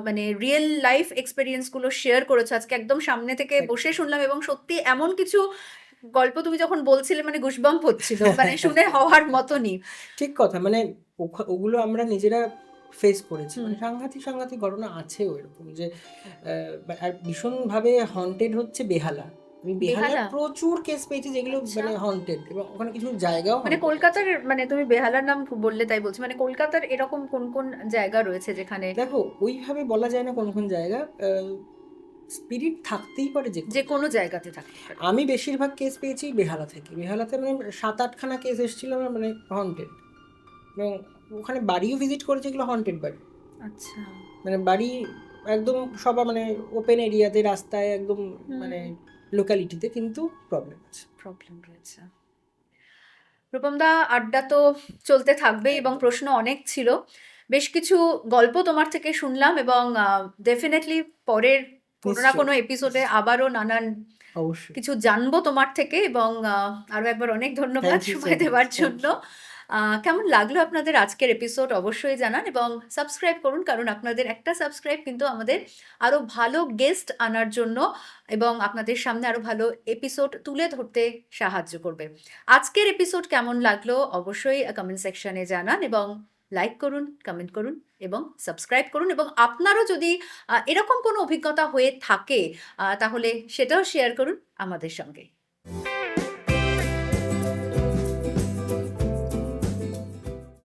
মানে রিয়েল লাইফ এক্সপেরিয়েন্স গুলো শেয়ার করেছো। আজকে একদম সামনে থেকে বসে শুনলাম, এবং সত্যি এমন কিছু গল্প তুমি যখন বলছিলে মানে গুশবাম্প হচ্ছিল, মানে শুনে হওয়ার মতনই। ঠিক কথা, মানে ওগুলো আমরা নিজেরা ফেস করেছি, মানে সাংঘাতিক সাংঘাতিক ঘটনা আছে ওইরকম, যে আর ভীষণভাবে হন্টেড হচ্ছে বেহালা। আমি বেহালার বেহালা? প্রচুর কেস পেয়েছি যেগুলো আচ্ছা। মানে হন্টেড, এবং ওখানে কিছু জায়গাও মানে হন্টেড আছে। কলকাতার, মানে তুমি বেহালার নাম বললে তাই বলছি, মানে কলকাতার এরকম কোন কোন জায়গা রয়েছে যেখানে? দেখো, ওইভাবে বলা যায় না কোন কোন জায়গা, স্পিরিট থাকতেই পারে যে যে কোনো কোনো জায়গায়। জায়গাতে থাকতে পারে। আমি বেশিরভাগ কেস পেয়েছি বেহালা থেকে। বেহালাতে মানে 7-8খানা কেস এসেছিল আমার, মানে হন্টেড, এবং ওখানে বাড়িও ভিজিট করেছে, এগুলো হন্টেড বাড়ি। আচ্ছা। মানে বাড়ি একদম সবার মানে ওপেন এরিয়াতে, রাস্তায় একদম, মানে লোকালিটিতে, কিন্তু প্রবলেম আছে। প্রবলেম রয়েছে। রূপমদা, আড্ডা তো চলতে থাকবেই, এবং একদম। প্রশ্ন অনেক ছিল। বেশ কিছু গল্প তোমার থেকে শুনলাম, এবং ডেফিনেটলি পরের কোনো না নিশ্চয়ই, কোনো এপিসোডে আবারও নানান অবশ্যই। কিছু জানবো তোমার থেকে। এবং আরো একবার অনেক ধন্যবাদ থ্যাংক ইউ সো সময় মাচ, দেওয়ার থ্যাংক জন্য। ইউ। কেমন লাগলো আপনাদের আজকের এপিসোড অবশ্যই জানান, এবং সাবস্ক্রাইব করুন, কারণ আপনাদের একটা সাবস্ক্রাইব কিন্তু আমাদের আরো ভালো গেস্ট আনার জন্য এবং আপনাদের সামনে আরো ভালো এপিসোড তুলে ধরতে সাহায্য করবে। আজকের এপিসোড কেমন লাগলো অবশ্যই কমেন্ট সেকশনে জানান, এবং লাইক করুন, কমেন্ট করুন, এবং সাবস্ক্রাইব করুন। এবং আপনারও যদি এরকম কোনো অভিজ্ঞতা হয়ে থাকে তাহলে সেটাও শেয়ার করুন আমাদের সঙ্গে।